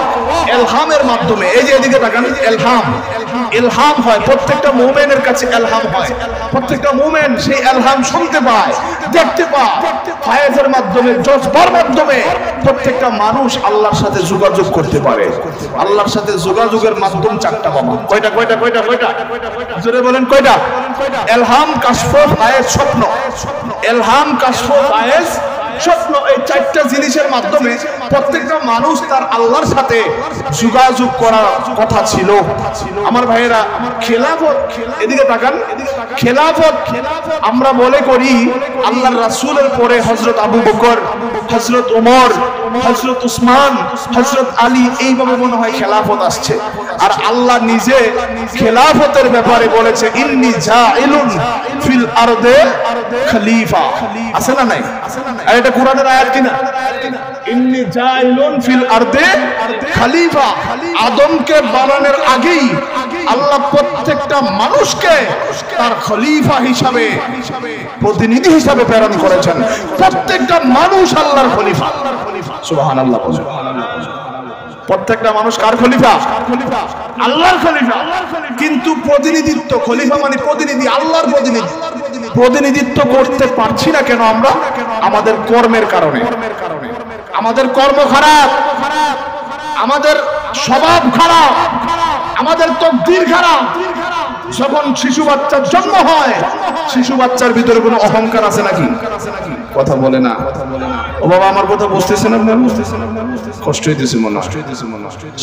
ইলহামের মাধ্যমে। এই যে এদিকে তাকান, ইলহাম হয় প্রত্যেকটা মুমিনের কাছে, ইলহাম হয় প্রত্যেকটা মুমিন, সেই ইলহাম শুনতে পায়, দেখতে পায়, ফায়েজের মাধ্যমে, জজবার মাধ্যমে প্রত্যেকটা মানুষ আল্লাহর সাথে যোগাযোগ করতে পারে। আল্লাহর সাথে যোগাযোগের মাধ্যম চারটা বাবা। কয়টা কয়টা কয়টা কয়টা? জোরে বলেন কয়টা? ইলহাম, কাশফ, ফায়েজ, স্বপ্ন। ইলহাম, কাশফ, ফায়েজ, স্বপ্ন। এই চারটা জিনিসের মাধ্যমে প্রত্যেকটা মানুষ তার আল্লাহর সাথে যোগাযোগ করার কথা ছিল। আমার ভাইয়েরা, খেলাফত, এদিকে তাকান, খেলাফত আমরা বলে করি আল্লাহর রাসূলের পরে হযরত আবু বকর, হযরত ওমর, হযরত উসমান, হযরত আলী, এইভাবে মনে হয় খেলাফত আসছে। আর আল্লাহ নিজে খেলাফতের ব্যাপারে বলেছে, ইন্নী জাইলুন ফিল আরদে খলিফা। আছে না নাই? আর এটা কোরআনের আয়াত কিনা? ইন্নী জাইলুন ফিল আরদে খলিফা। আদমকে বানানোর আগেই আল্লাহ প্রত্যেকটা মানুষকে তার খলিফা হিসাবে, প্রতিনিধি হিসাবে প্রেরণ করেছেন। প্রত্যেকটা মানুষ আল্লাহর খলিফা। সুবহানাল্লাহ। প্রত্যেকটা মানুষ কার খলিফা? আল্লাহর খলিফা। কিন্তু প্রতিনিধিত্ব, খলিফা মানে প্রতিনিধি, আল্লাহর প্রতিনিধি। প্রতিনিধিত্ব করতে পারছি না কেন আমরা? আমাদের কর্মের কারণে। আমাদের কর্ম খারাপ, আমাদের স্বভাব খারাপ, আমাদের তকদির খারাপ। যখন শিশু বাচ্চার জন্ম হয়, শিশু বাচ্চার ভিতরে কোনো অহংকার আছে নাকি? কথা বলে না। ও বাবা, আমার কথা বুঝতেছেন আপনারা? কষ্ট হইতেছে মনে হয়।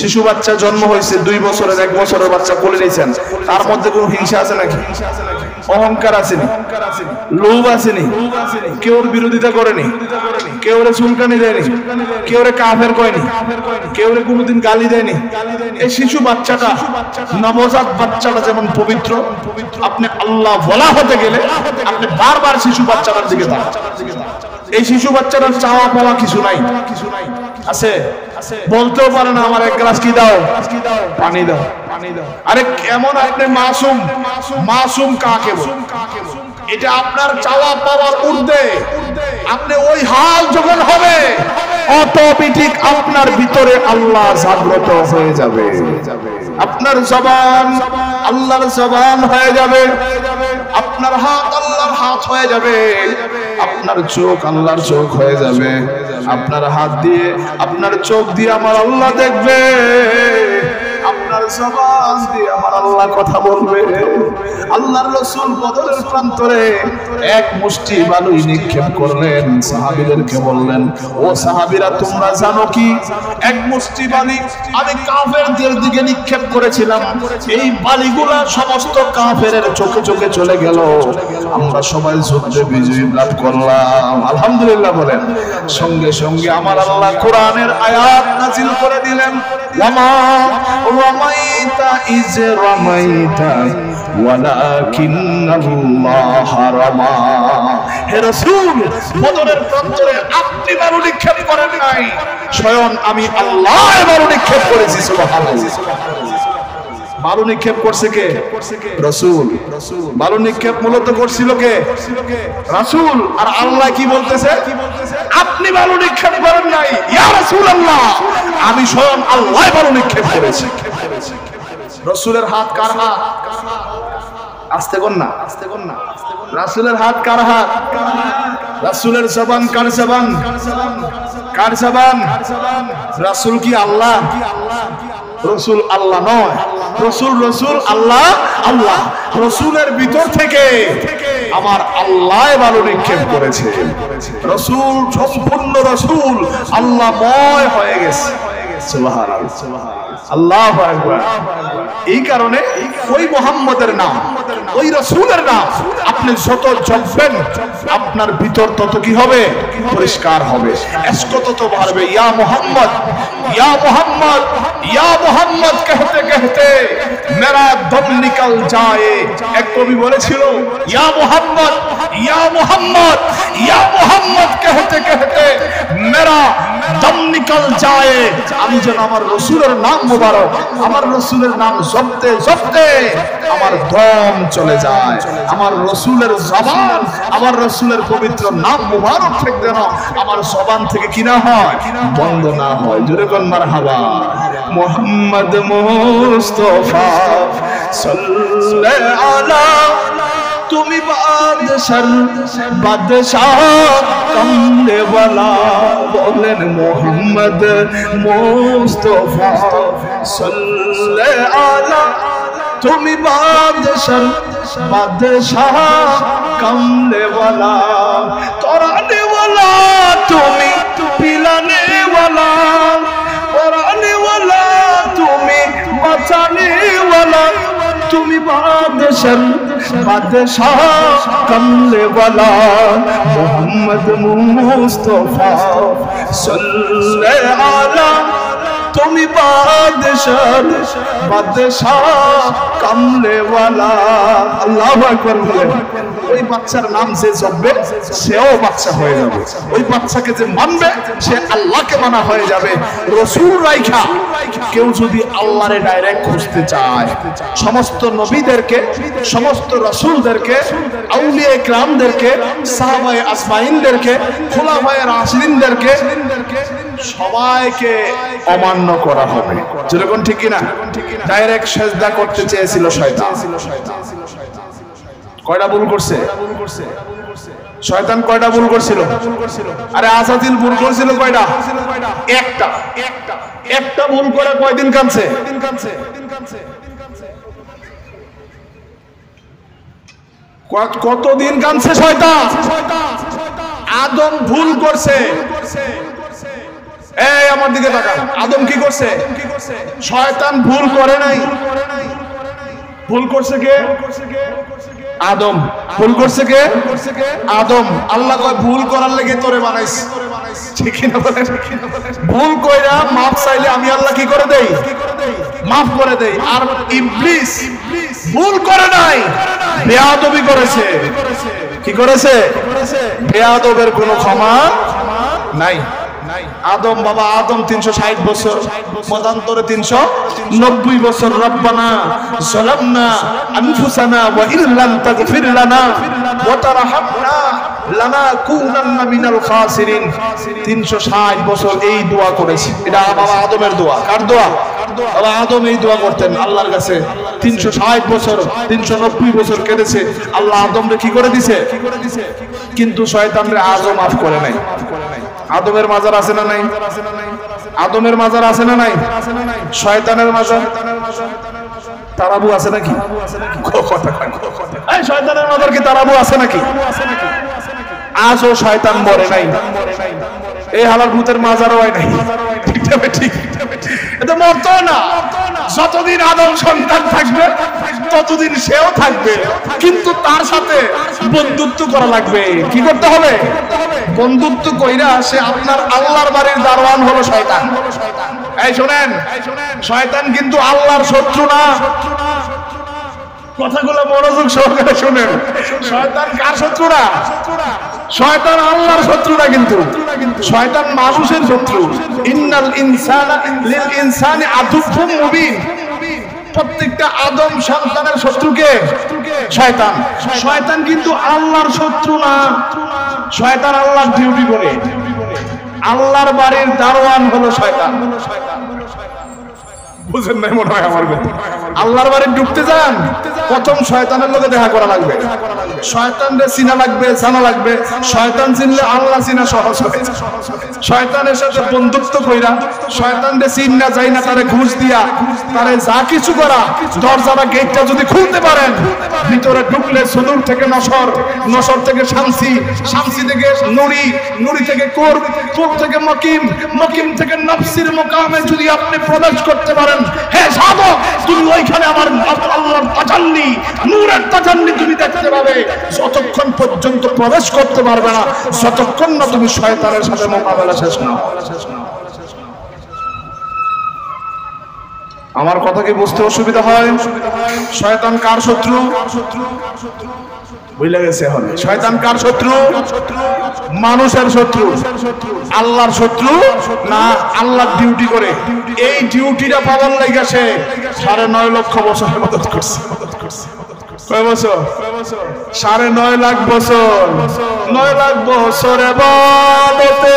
শিশু বাচ্চা জন্ম হয়েছে, 2 বছরের 1 বছরের বাচ্চা কোলে নিয়েছেন, তার মধ্যে কোনো হিংসা আছে নাকি? অহংকার আসেনি, লোভ আসেনি, কেউর বিরোধিতা করেনি, কেউরে চুলকানি দেয়নি, কেউরে কাফের কয়নি, কেউরে কোনোদিন গালি দেয়নি। এই শিশু বাচ্চাটা, নবজাত বাচ্চাটা যেমন পবিত্র, আপনি আল্লাহ ওয়ালা হতে গেলে আপনি বারবার শিশু বাচ্চাটার দিকে তাকান। এই শিশু বাচ্চাটার চাওয়া পাওয়া কিছু নাই, আছে? বলতেও পারে না আমার 1 গ্লাস কি দাও, পানি দাও। আরে কেমন আপনি মাসুম? মাসুম কাকে বলে? এটা আপনার চাওয়া পাওয়ার ঊর্ধ্বে। আপনি ওই হাল যখন হবে, অটোমেটিক আপনার ভিতরে আল্লাহ জাগ্রত হয়ে যাবে। আপনার জবান আল্লাহর জবান হয়ে যাবে, আপনার হাত আল্লাহর হাত হয়ে যাবে, আপনার চোখ আল্লাহর চোখ হয়ে যাবে। আপনার হাত দিয়ে, আপনার চোখ দিয়ে আমার আল্লাহ দেখবে, আর জবান দিয়ে আমার আল্লাহ কথা বলবে। আল্লাহর রাসূল বদরের প্রান্তরে এক মুষ্টি বালু নিক্ষেপ করলেন, সাহাবীদেরকে বললেন, ও সাহাবীরা তোমরা জানো কি, এক মুষ্টি বালি আমি কাফেরদের দিকে নিক্ষেপ করেছিলাম, এই বালিগুলা সমস্ত কাফেরের চোখে চোখে চলে গেল, আমরা সবাই যুদ্ধে বিজয় লাভ করলাম। আলহামদুলিল্লাহ বলেন। সঙ্গে সঙ্গে আমার আল্লাহ কোরআনের আয়াত নাযিল করে দিলেন, ওয়ামা রামাইতা ইজ রামাইতা ওয়ালাকিন্নাল্লাহ রামা। হে রাসূল, বদরের প্রান্তরে আপনি বালু নিক্ষেপ করেন নাই, স্বয়ং আমি আল্লাহ বালু নিক্ষেপ করেছি। সুবহানাল্লাহ। বালু নিক্ষেপ করছে কে? রাসূল। বালু নিক্ষেপ মূলত করছিল কে? রাসূল। আর আল্লাহ কি বলতেছে? আপনি বালু নিক্ষেপ করেন নাই, ইয়া রাসূলুল্লাহ, আমি স্বয়ং আল্লাহ বালু নিক্ষেপ করেছি। রাসূলের হাত কার হাত? আস্তে কোন না, আস্তে কোন না। রাসূলের হাত কার হাত? রাসূলের জবান কার জবান? কার জবান? রাসূল কি আল্লাহ? রাসূল আল্লাহ নয়, রাসূল রাসূল, আল্লাহ আল্লাহ। রাসূলের ভিতর থেকে আমার আল্লাহ বালু নিক্ষেপ করেছে। রাসূল সম্পূর্ণ রাসূল, আল্লাহময় হয়ে গেছে। সুবহানাল্লাহ, আল্লাহু আকবার। এই কারণে ওই মুহাম্মদের নাম, ওই রাসূলের নাম আপনি যত জপবেন আপনার ভিতর তত কি হবে? পরিষ্কার হবে, ইশক তত বাড়বে। ইয়া মুহাম্মদ, ইয়া মুহাম্মদ, ইয়া মুহাম্মদ कहते कहते मेरा दम निकल जाए। এক কবি বলেছিল, ইয়া মুহাম্মদ, ইয়া মুহাম্মদ, ইয়া মুহাম্মদ कहते कहते मेरा दम निकल जाए। আমি যেন আমার রাসূলের নাম মুবারক, আমার রাসূলের নাম জপতে জপতে আমার দম চলে যায়, আমার রাসূলের জবান, আমার রাসূলের পবিত্র নাম মুবারক থেকে যেন আমার জবান থেকে কি না হয়? বন্ধ না হয়। জোরে কোন মারহাবা। মুহাম্মদ মুস্তাফা সাল্লাল্লাহু আলা, তুমি বাদশাহ বাদশাহ কমলে ওয়ালা। বলেন মুহাম্মদ মুস্তাফা সাল্লাল্লাহু আলা, তুমি বাদশাহ বাদশাহ কমলে ওয়ালা। তরানে ওয়ালা তুমি, পিলানে ওয়ালা, পরানে ওয়ালা তুমি, বাঁচানে ওয়ালা, তুমি বাদশাহ বাদশাহ কমলে ওয়ালা। মুহাম্মদ মুস্তাফা সাল্লাল্লাহু আলা, তুমি বাদশাহ বাদশাহ কমলে ওয়ালা। আল্লাহু আকবার বলেন। ওই বাচ্চার নাম যে জপবে সেও বাচ্চা হয়ে যাবে, ওই বাচ্চাকে যে মানবে সে আল্লাহকে মানা হয়ে যাবে। রাসূল রাইখা কেউ যদি আল্লাহরে ডাইরেক্ট খুঁজতে চায়, সমস্ত নবীদেরকে, সমস্ত রাসূলদেরকে, আউলিয়া ইকরামদেরকে, সাহাবায়ে আজমাইনদেরকে, খুলাফায়ে রাশিদিনদেরকে সবাইকে অমান্য করা হবে। যেরকম ঠিক কিনা? ডাইরেক্ট সেজদা করতে চেয়েছিল শয়তান। কয়টা ভুল করছে শয়তান? কয়টা ভুল করছিল? আরে আসাদিল ভুল করছিল কয়টা? একটা। একটা ভুল করে কয়দিন কাঁদছে? কতদিন কাঁদছে শয়তান? আদম ভুল করছে। এই আমার দিকে তাকান। আদম কি করছে? শয়তান ভুল করে নাই। ভুল করছে কে? আদম। ভুল করছে কে? আদম। আল্লাহ কয় ভুল করার লেগে তোরে বানাইছি, ঠিক না বলেন? ভুল কইরা মাফ চাইলে আমি আল্লাহ কি করে দেই? মাফ করে দেই। আর ইবলিস ভুল করে নাই, বেয়াদবি করেছে। কি করেছে? বেয়াদবের কোনো ক্ষমা নাই। আদম বাবা আদম 360 বছর, মতান্তরে 390 বছর। রব্বানা যালামনা আনফুসানা ওয়া ইল্লাম তাগফির লানা ওয়া তারহামনা লানাকুনান্না মিনাল খাসিরিন। 360 বছর এই দোয়া করেছে। এটা বাবা আদমের দোয়া। কার দোয়া? বাবা আদম এই দোয়া করতেন আল্লাহর কাছে। 360 বছর, 390 বছর কেটেছে। আল্লাহ আদমকে কি করে দিছে? কিন্তু শয়তানরে আজও মাফ করে নাই। আদমের মাজার আছে না নাই? আদমের মাজার আছে না নাই? শয়তানের মাজার তারাবু আছে নাকি? শয়তানের মাজার কি তারাবু আছে নাকি? আজও শয়তান মরে নাই। এই হালাল ভূতের মাজারও হয় নাই। ঠিক এটা মরতো না। যতদিন আদম সন্তান থাকবে ততদিন সেও থাকবে, কিন্তু তার সাথে বন্ধুত্ব করা লাগবে। কি করতে হবে? বন্ধুত্ব কইরা সে আপনার আল্লাহর বাড়ির দারওয়ান হলো শয়তান। এই শুনেন, শয়তান কিন্তু আল্লাহর শত্রু না। কথাগুলো মনোযোগ সহকারে শুনেন। শয়তান কার শত্রু না? শয়তান আল্লাহর শত্রু না, কিন্তু শয়তান মানুষের শত্রু। ইন্নাল ইনসানা লিল ইনসানি আদুউম মুবিন। প্রত্যেকটা আদম সন্তানের শত্রুকে শয়তান। শয়তান কিন্তু আল্লাহর শত্রু না। শয়তান আল্লাহর ডিউটি করে। আল্লাহর বাড়ির দারওয়ান হলো শয়তান। বুঝেন নাই মনে হয় আমার কথা। আল্লাহর বাড়ি ঢুকতে যান, প্রথম শয়তানের লগে দেখা করা লাগবে। শয়তানরে চিনা লাগবে, জানা লাগবে। শয়তান চিনলে আল্লাহ চিনা সহজ হয়। শয়তানের সাথে বন্ধুত্ব কইরা, শয়তানরে চিনা যাই না তারে ঘুষ দিয়া, তারে যা কিছু করা, দরজাটা গেটটা যদি খুলতে পারেন, ভিতরে ঢুকলে সুদূর থেকে নসর, নসর থেকে শামসি, শামসি থেকে নুরি, নুরি থেকে কুরব, কুরব থেকে মকিম, মকিম থেকে নফসির মোকামে যদি আপনি প্রবেশ করতে পারেন, হে সাধক, তুমি ওইখানে আমার আল্লাহর তাজাল্লি, নূরের তাজাল্লি তুমি দেখতে পাবে। যতক্ষণ পর্যন্ত প্রবেশ করতে পারবে না, যতক্ষণ না তুমি শয়তানের সাথে মোকাবেলা শেষ না। আমার কথা কি বুঝতে অসুবিধা হয়? শয়তান কার শত্রু? বুঝলে গেছে হবে। শয়তান কার শত্রু? মানুষের শত্রু। আল্লাহর শত্রু না। আল্লাহর ডিউটি করে। এই ডিউটিটা পাওয়ার লাগা সে 9.5 লক্ষ বছর ইবাদত করছে। কয় বছর? 9.5 লাখ বছর। 9 লাখ বছর ইবাদতে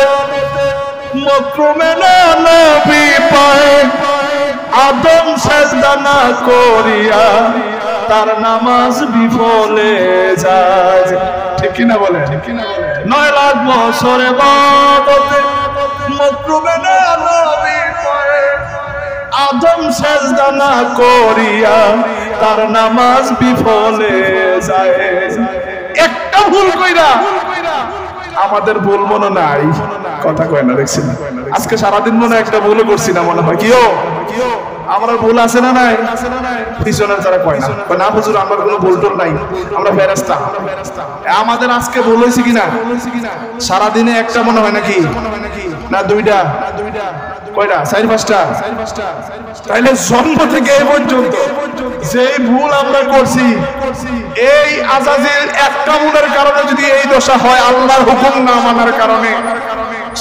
মকরুমে নবী পায়। আদম সেজদা না করিয়া তার নামাজ বিফলে যায়। ঠিক কি না বলে? 9 লাখ বছর ইবাদতে মকরুমে নবী পায়। আদম সেজদা না করিয়া তার নামাজ বিফলে যায়। একটা ভুল কইরা আমাদের ভুল মনে নাই। কথা কয় না, দেখছেন আজকে সারাদিন মনে একটা ভুল করছি না মনে হয়। কিও আমরা ভুল আছে না নাই? পিছনের যারা কয় না, কয় না হুজুর আমার কোনো ভুল টুল নাই, আমরা ফেরেশতা। আমাদের আজকে ভুল হয়েছে কিনা? সারাদিনে একটা মনে হয় নাকি? না দুইটা? কয়টা? 4-5টা? তাইলে জন্ম থেকে এই পর্যন্ত যে ভুল আমরা করছি, এই আজাজির একটা ভুলের কারণে যদি এই দশা হয়, আল্লাহর হুকুম না মানার কারণে,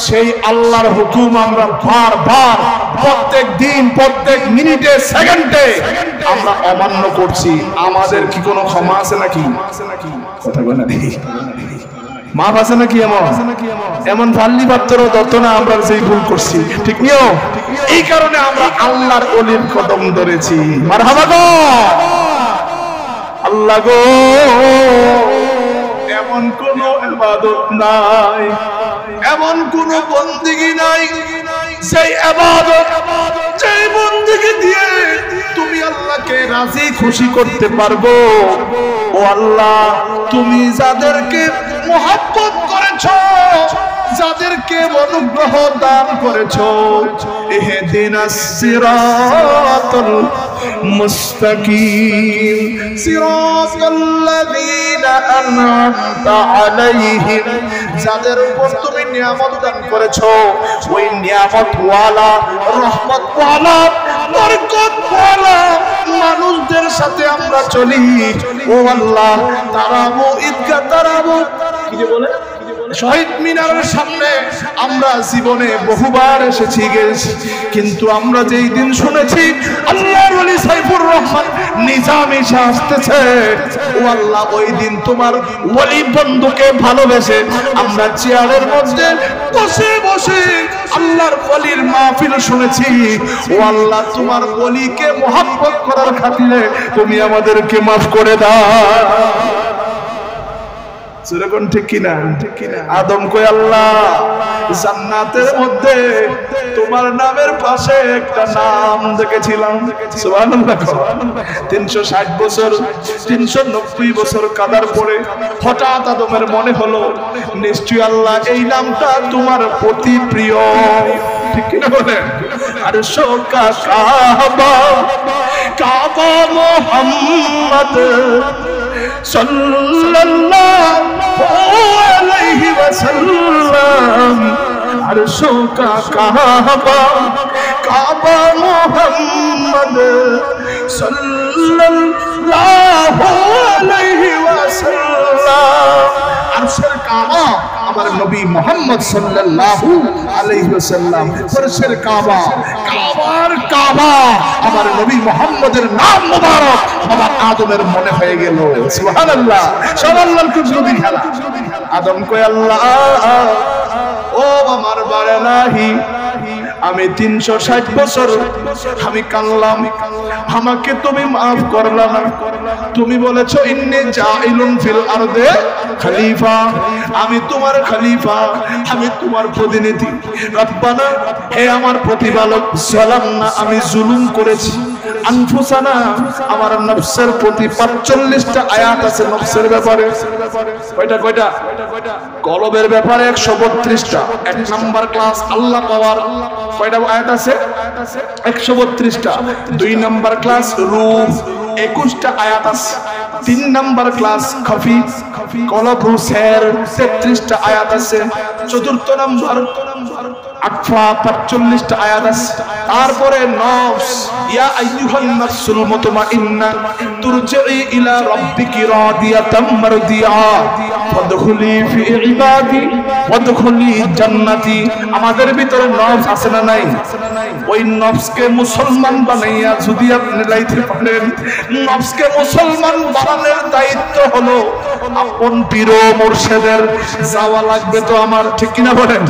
সেই আল্লাহর হুকুম আমরা বারবার প্রত্যেক দিন, প্রত্যেক মিনিটে, সেকেন্ডে আমরা অমান্য করছি। আমাদের কি কোনো ক্ষমা আছে নাকি? কথা বলে না, মাপ আছে নাকি? এমন ফাল্লি পাত্র দত্ত না আমরা যেই ভুল করছি, ঠিক নিও। এই কারণে আমরা আল্লাহর ওলির কদম ধরেছি। মারহাবা গো আল্লাহ গো। এমন কোন ইবাদত নাই, এমন কোন বন্দেগী নাই, সেই ইবাদত, সেই বন্দেগী দিয়ে তুমি আল্লাহকে রাজি খুশি করতে পারবো। ও আল্লাহ, তুমি যাদেরকে মহব্বত করেছো, যাদেরকে অনুগ্রহ দান করেছো, ইহদিনাস সিরাতাল মুস্তাকিম সিরাতাল্লাযীনা আন'আমতা আলাইহিম, যাদের উপর তুমি নিয়ামত দান করেছো, ওই নিয়ামত ওয়ালা, রহমত ওয়ালা, বরকত ওয়ালা মানুষদের সাথে আমরা চলি। ও আল্লাহ, তারাবো ঈদগাহ, তারাবো কি যে বলে শহীদ মিনারের সামনে আমরা জীবনে বহুবার এসেছি গেছি, কিন্তু আমরা যেই দিন শুনেছি আল্লাহর ওলি সাইফুর রহমান নিজামী আসতেছে, ও আল্লাহ, ওই দিন তোমার ওলি বন্ধুকে ভালোবেসে আমরা চেয়ারের মধ্যে বসে বসে আল্লাহর ওলির মাহফিল শুনেছি। ও আল্লাহ, তোমার ওলিকে মহব্বত করার খাতিরে তুমি আমাদেরকে মাফ করে দাও। যেরকম ঠিক কিনা আদম কই আল্লাহ জান্নাতের মধ্যে তোমার নামের পাশে একটা নাম দেখেছিলাম সুবহানাল্লাহ 360 বছর 390 বছর কাদার পরে হঠাৎ আদমের মনে হলো নিশ্চয়ই আল্লাহ এই নামটা তোমার অতি প্রিয় ঠিক কিনা বলেন আর শোকা কাবা কাবা মুহাম্মদ সাল্লাল্লাহু আলাইহি ওয়াসাল্লাম আরশো কা কাবা কাবা মুহাম্মদ সাল্লাল্লাহু আলাইহি ওয়াসাল্লাম আরশের কাবা আমার নবী মুহাম্মদ সাল্লাল্লাহু আলাইহি ওয়াসাল্লাম আরশের কাবা কাবার কাবা আমার নবী মুহাম্মদের নাম মোবারক বাবা আদমের মনে হয়ে গেল সুবহানাল্লাহ সুবহানাল্লাহ খুব নবী খেলা আদম কই আল্লাহ ও আমার বাড়ালাহি আমি 360 বছর আমি কানলাম আমাকে তুমি maaf করলা না তুমি বলেছো ইন্নী জাইলুন ফিল আরদে খলিফা আমি তোমার খলিফা আমি তোমার প্রতিনিধি রব্বানা হে আমার প্রতিপালক জালামনা আমি জুলুম করেছি আনফুসানা আমার নফসের প্রতি 45টা আয়াত আছে নফসের ব্যাপারে কয়টা কলবের ব্যাপারে 132টা এক নাম্বার ক্লাস আল্লাহ পাওয়ার কয়টা আয়াত আছে 132টা দুই নাম্বার ক্লাস রূহ 21টা আয়াত আছে তিন নাম্বার ক্লাস খফি কলব রুসের 33টা আয়াত আছে চতুর্থ নাম্বার আকফা 45টা আয়াত আছে তারপরে নফস ইয়া আইয়ুহান নাফসুল মুতমাইন্না তুরজিই ইলা রাব্বিকি রাদিয়াতাম মারদিয়া ফাদখুলি ফি ইবাদি ওয়াদখুলি জান্নাতি আমাদের ভিতরে নফস আছে না নাই ওই নফসকে মুসলমান বানাইয়া যদি আপনি লাইতে পারেন নফসকে মুসলমান বানানোর দায়িত্ব হলো আপন পীর ও মুর্শিদের যাওয়া লাগবে তো আমার ঠিক কিনা বলেন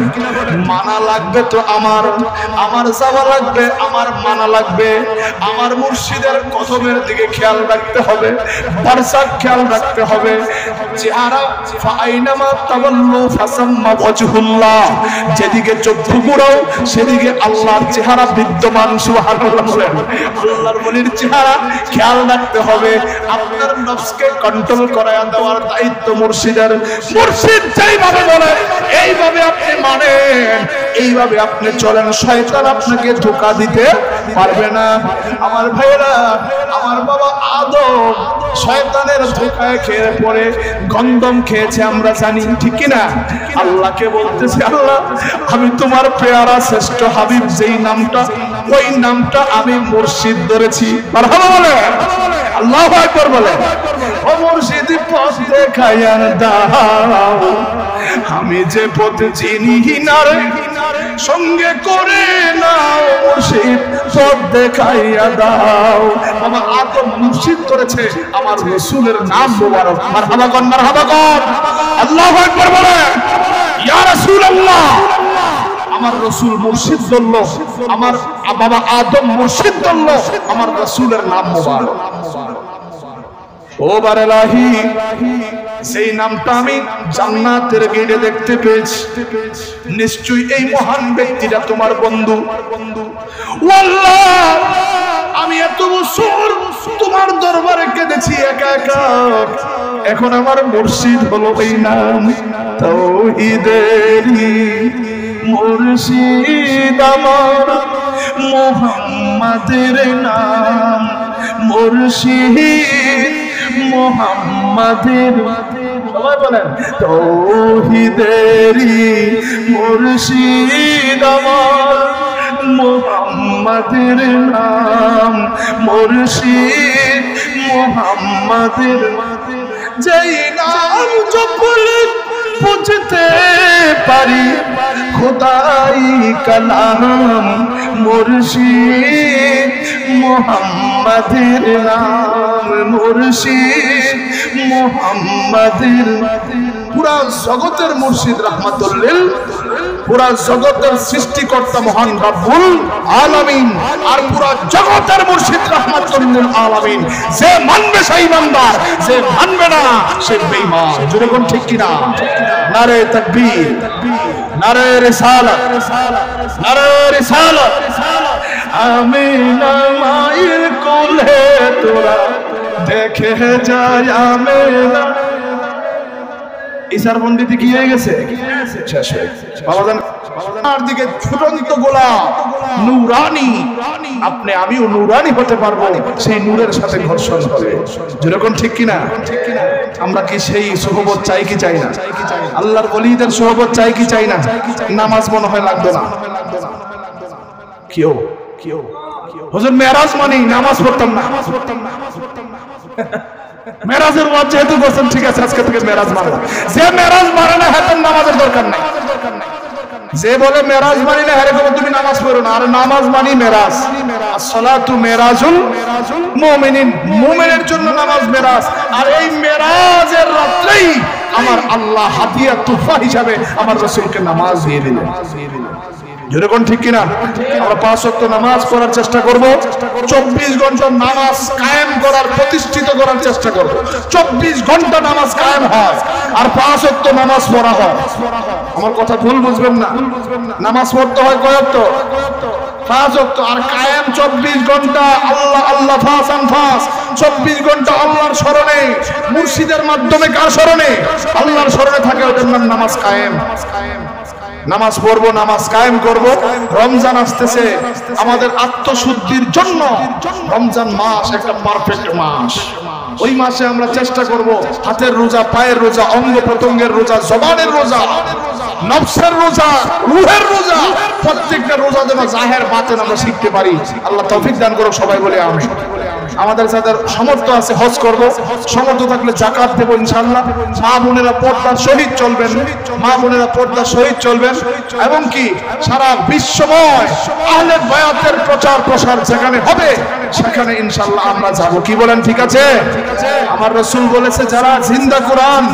মানা লাগবে তো আমার যাওয়া লাগবে আমার মানা লাগবে আমার মুর্শিদের কদমের দিকে খেয়াল রাখতে হবে বারসাক খেয়াল রাখতে হবে চেহারা ফাইনামা তাওয়াল্লু ফাসাম্মা ওয়াজহুল্লাহ যেদিকে চক্ষু ঘোরাও সেদিকে আল্লাহর চেহারা বিদ্যমান সুবহানাল্লাহ বলেন আল্লাহর ওলির চেহারা খেয়াল রাখতে হবে আপনার নফসকে কন্ট্রোল করায়া দেওয়ার দায়িত্ব মুর্শিদের মুর্শিদ যেইভাবে বলে এইভাবে আপনি মানেন এইভাবে আপনি চলেন শয়তান আপনাকে ধোঁকা দিতে পারবে না আমার ভাইরা আমার বাবা আদম শয়তানের ধোঁকায় খেয়ে পড়ে গন্ধম খেয়েছে আমরা জানি ঠিক কি না আল্লাহকে বলতেছে আল্লাহ আমি তোমার পেয়ারা শ্রেষ্ঠ হাবিব যেই নামটা ওই নামটা আমি মুর্শিদ ধরেছি মারহাবা বলে আল্লাহু আকবার বলে ও মুর্শিদ পথ দেখাইয়া দাও আমি যে পথ চিনি না রে সঙ্গে করে নাও মুর্শিদ পথ দেখাইয়া দাও বাবা আদম মুর্শিদ করেছে আমার রাসূলের নাম মোবারক মারহাবা কর আল্লাহু আকবার বলে ইয়া রাসূলুল্লাহ আমার রাসূল মুর্শিদ বলল আমার বাবা আদম মুর্শিদ বলল আমার রাসূলের নাম মোবারক ও বারালাহি সেই নামটা আমি জান্নাতের গেটে দেখতে পেয়েছি নিশ্চয়ই এই মহান ব্যক্তিটা তোমার বন্ধু আল্লাহ আমি এত বছর তোমার দরবারে কেঁদেছি একা একা এখন আমার মুর্শিদ হলো এই নাম তাওহীদেরই মুর্শিদ আমার মুহাম্মাদের নাম মুর্শিদ মুহাম্মাদের সবাই বলেন তাওহীদেরই মুর্শিদ আমার মুহাম্মাদের নাম মুর্শিদ মুহাম্মাদের যেই নাম জপলে বুঝতে পারি খোদাই কালাম মুর্শিদ মুহাম্মাদের নাম মুর্শিদ মুহাম্মাদের পুরা জগতের মুর্শিদ রাহমাতুল্লিল, পুরা জগতের সৃষ্টিকর্তা মহান রব্বুল আলামিন, আর পুরা জগতের মুর্শিদ রাহমাতুল্লিল আলামিন। যে মানবে সেই ইমানদার, যে মানবে না সে বেঈমান। জোরে কোন ঠিক কিনা? নারে তাকবীর, নারে রিসালাত, নারে রিসালাত। আমিনা মায়ের কোলে তোরা দেখে যায় আমিনা। ইসার পণ্ডিত কি হয়ে গেছে? শেষ হয়ে গেছে। বাবাজান আর দিকে ছুটন্ত গোলাপ নূরানি, আপনি আমিও নূরানি হতে পারবো, সেই নূরের সাথে ঘর্ষণ হবে। যেরকম ঠিক কিনা? আমরা কি সেই সোহবত চাই কি চাই না? আল্লাহর ওলিদের সোহবত চাই কি চাই না? নামাজ মনে হয় লাগবে না। কেউ হুজুর মেরাজ মানি, নামাজ পড়তাম না। মেরাজের ওয়াজ যেহেতু করছেন, ঠিক আছে আজকে থেকে মেরাজ মানলাম। যে মেরাজ মানে না হ্যাঁ নামাজের দরকার নাই। যে বলে মেরাজ মানি না হ্যাঁ তুমি নামাজ পড়ো না, আর নামাজ মানি মেরাজ। আসসালাতু মেরাজুল মুমিনিন, মুমিনের জন্য নামাজ মেরাজ। আর এই মেরাজের রাত্রেই আমার আল্লাহ হাদিয়া তুফা হিসাবে আমার রাসূলকে নামাজ দিয়ে দিলেন। যেরকম ঠিক কিনা? আমরা 5 ওয়াক্ত নামাজ পড়ার চেষ্টা করব, 24 ঘন্টা নামাজ কায়েম করার, প্রতিষ্ঠিত করার চেষ্টা করব। 24 ঘন্টা নামাজ কায়েম হয় আর 5 ওয়াক্ত নামাজ পড়া হয়। আমার কথা ভুল বুঝবেন না। নামাজ পড়তে হয় কয় ওয়াক্ত? 5 ওয়াক্ত। আর কায়েম 24 ঘন্টা আল্লাহ আল্লাহ ফাসান ফাস, 24 ঘন্টা আল্লাহর স্মরণে, মুর্শিদের মাধ্যমে। কার স্মরণে? আল্লাহর স্মরণে থাকে, ওটার নাম নামাজ কায়েম। নামাজ পড়বো, নামাজ কায়েম করব। রমজান আসতেছে, আমাদের আত্মশুদ্ধির জন্য রমজান মাস একটা পারফেক্ট মাস। ওই মাসে আমরা চেষ্টা করব হাতের রোজা, পায়ের রোজা, অঙ্গ প্রত্যঙ্গের রোজা, জবানের রোজা, নফসের রোজা, রূহের রোজা, প্রত্যেকটা রোজা যেন জাহের বাতেন আমরা শিখতে পারি। আল্লাহ তৌফিক দান করুক, সবাই বলে আমিন। আমাদের যাদের সামর্থ্য আছে হজ করব, সামর্থ্য থাকলে যাকাত দেব ইনশাআল্লাহ। মা বোনেরা পর্দার সহিত চলবেন, মা বোনেরা পর্দার সহিত চলবেন। এবং কি সারা বিশ্বময় আহলে বায়াতের প্রচার প্রসার যেখানে হবে সেখানে ইনশাআল্লাহ আমরা যাব। কি বলেন? ঠিক আছে? আমার রাসূল বলেছে, যারা জিন্দা কোরআন,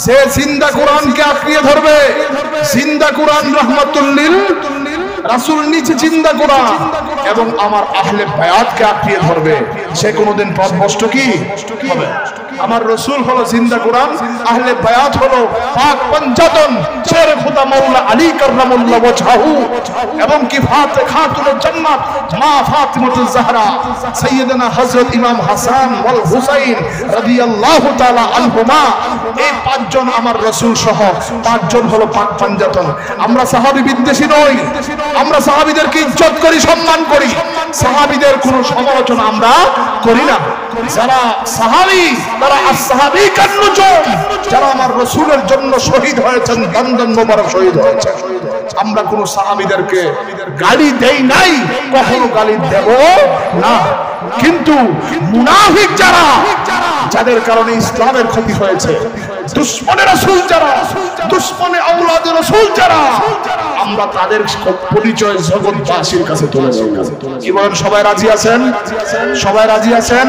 সে জিন্দা কোরআনকে আঁকড়িয়ে ধরবে। জিন্দা কোরআন রাহমাতুল্লিল, রাসূল নিচে জিন্দা কোরআন এবং আমার আহলে বায়াতকে আঁকড়িয়ে ধরবে, সে কোনোদিন পথভ্রষ্ট কি হবে? আমার রাসূল হলো জিন্দা কোরআন, আহলে বায়াত হলো পাক পঞ্জাতন, শের খুদা মাওলা আলী কাররামাল্লাহু ওয়াজহাহু এবং কি খাতুনুল জান্নাত মা ফাতিমাতুজ জাহরা, সাইয়্যিদানা হযরত ইমাম হাসান ওয়াল হুসাইন রাদিয়াল্লাহু তাআলা আনহুমা। এই 5 জন আমার রাসূল সহ 5 জন হলো পাক পঞ্জাতন। আমরা সাহাবী বিদ্বেষী নই, আমরা সাহাবীদেরকে ইজ্জত করি, সম্মান করি। সাহাবীদের কোনো সমালোচনা আমরা করি না। যারা সাহাবী তারা আসহাবী কান্নুজুম, যারা আমার রাসূলের জন্য শহীদ হয়েছেন, দন্দন মোবারক শহীদ হয়েছেন। আমরা কোন সাহাবীদেরকে গালি দেই নাই, কখনো গালি দেব না। কিন্তু মুনাফিক যারা, যাদের কারণে ইসলামের ক্ষতি হয়েছে, দুশমনে রাসূল যারা, দুশমনে আওলাদে রাসূল যারা, আমরা তাদের পরিচয় জগৎবাসীর কাছে তুলে ধরব। কি বলেন? সবাই রাজি আছেন? সবাই রাজি আছেন?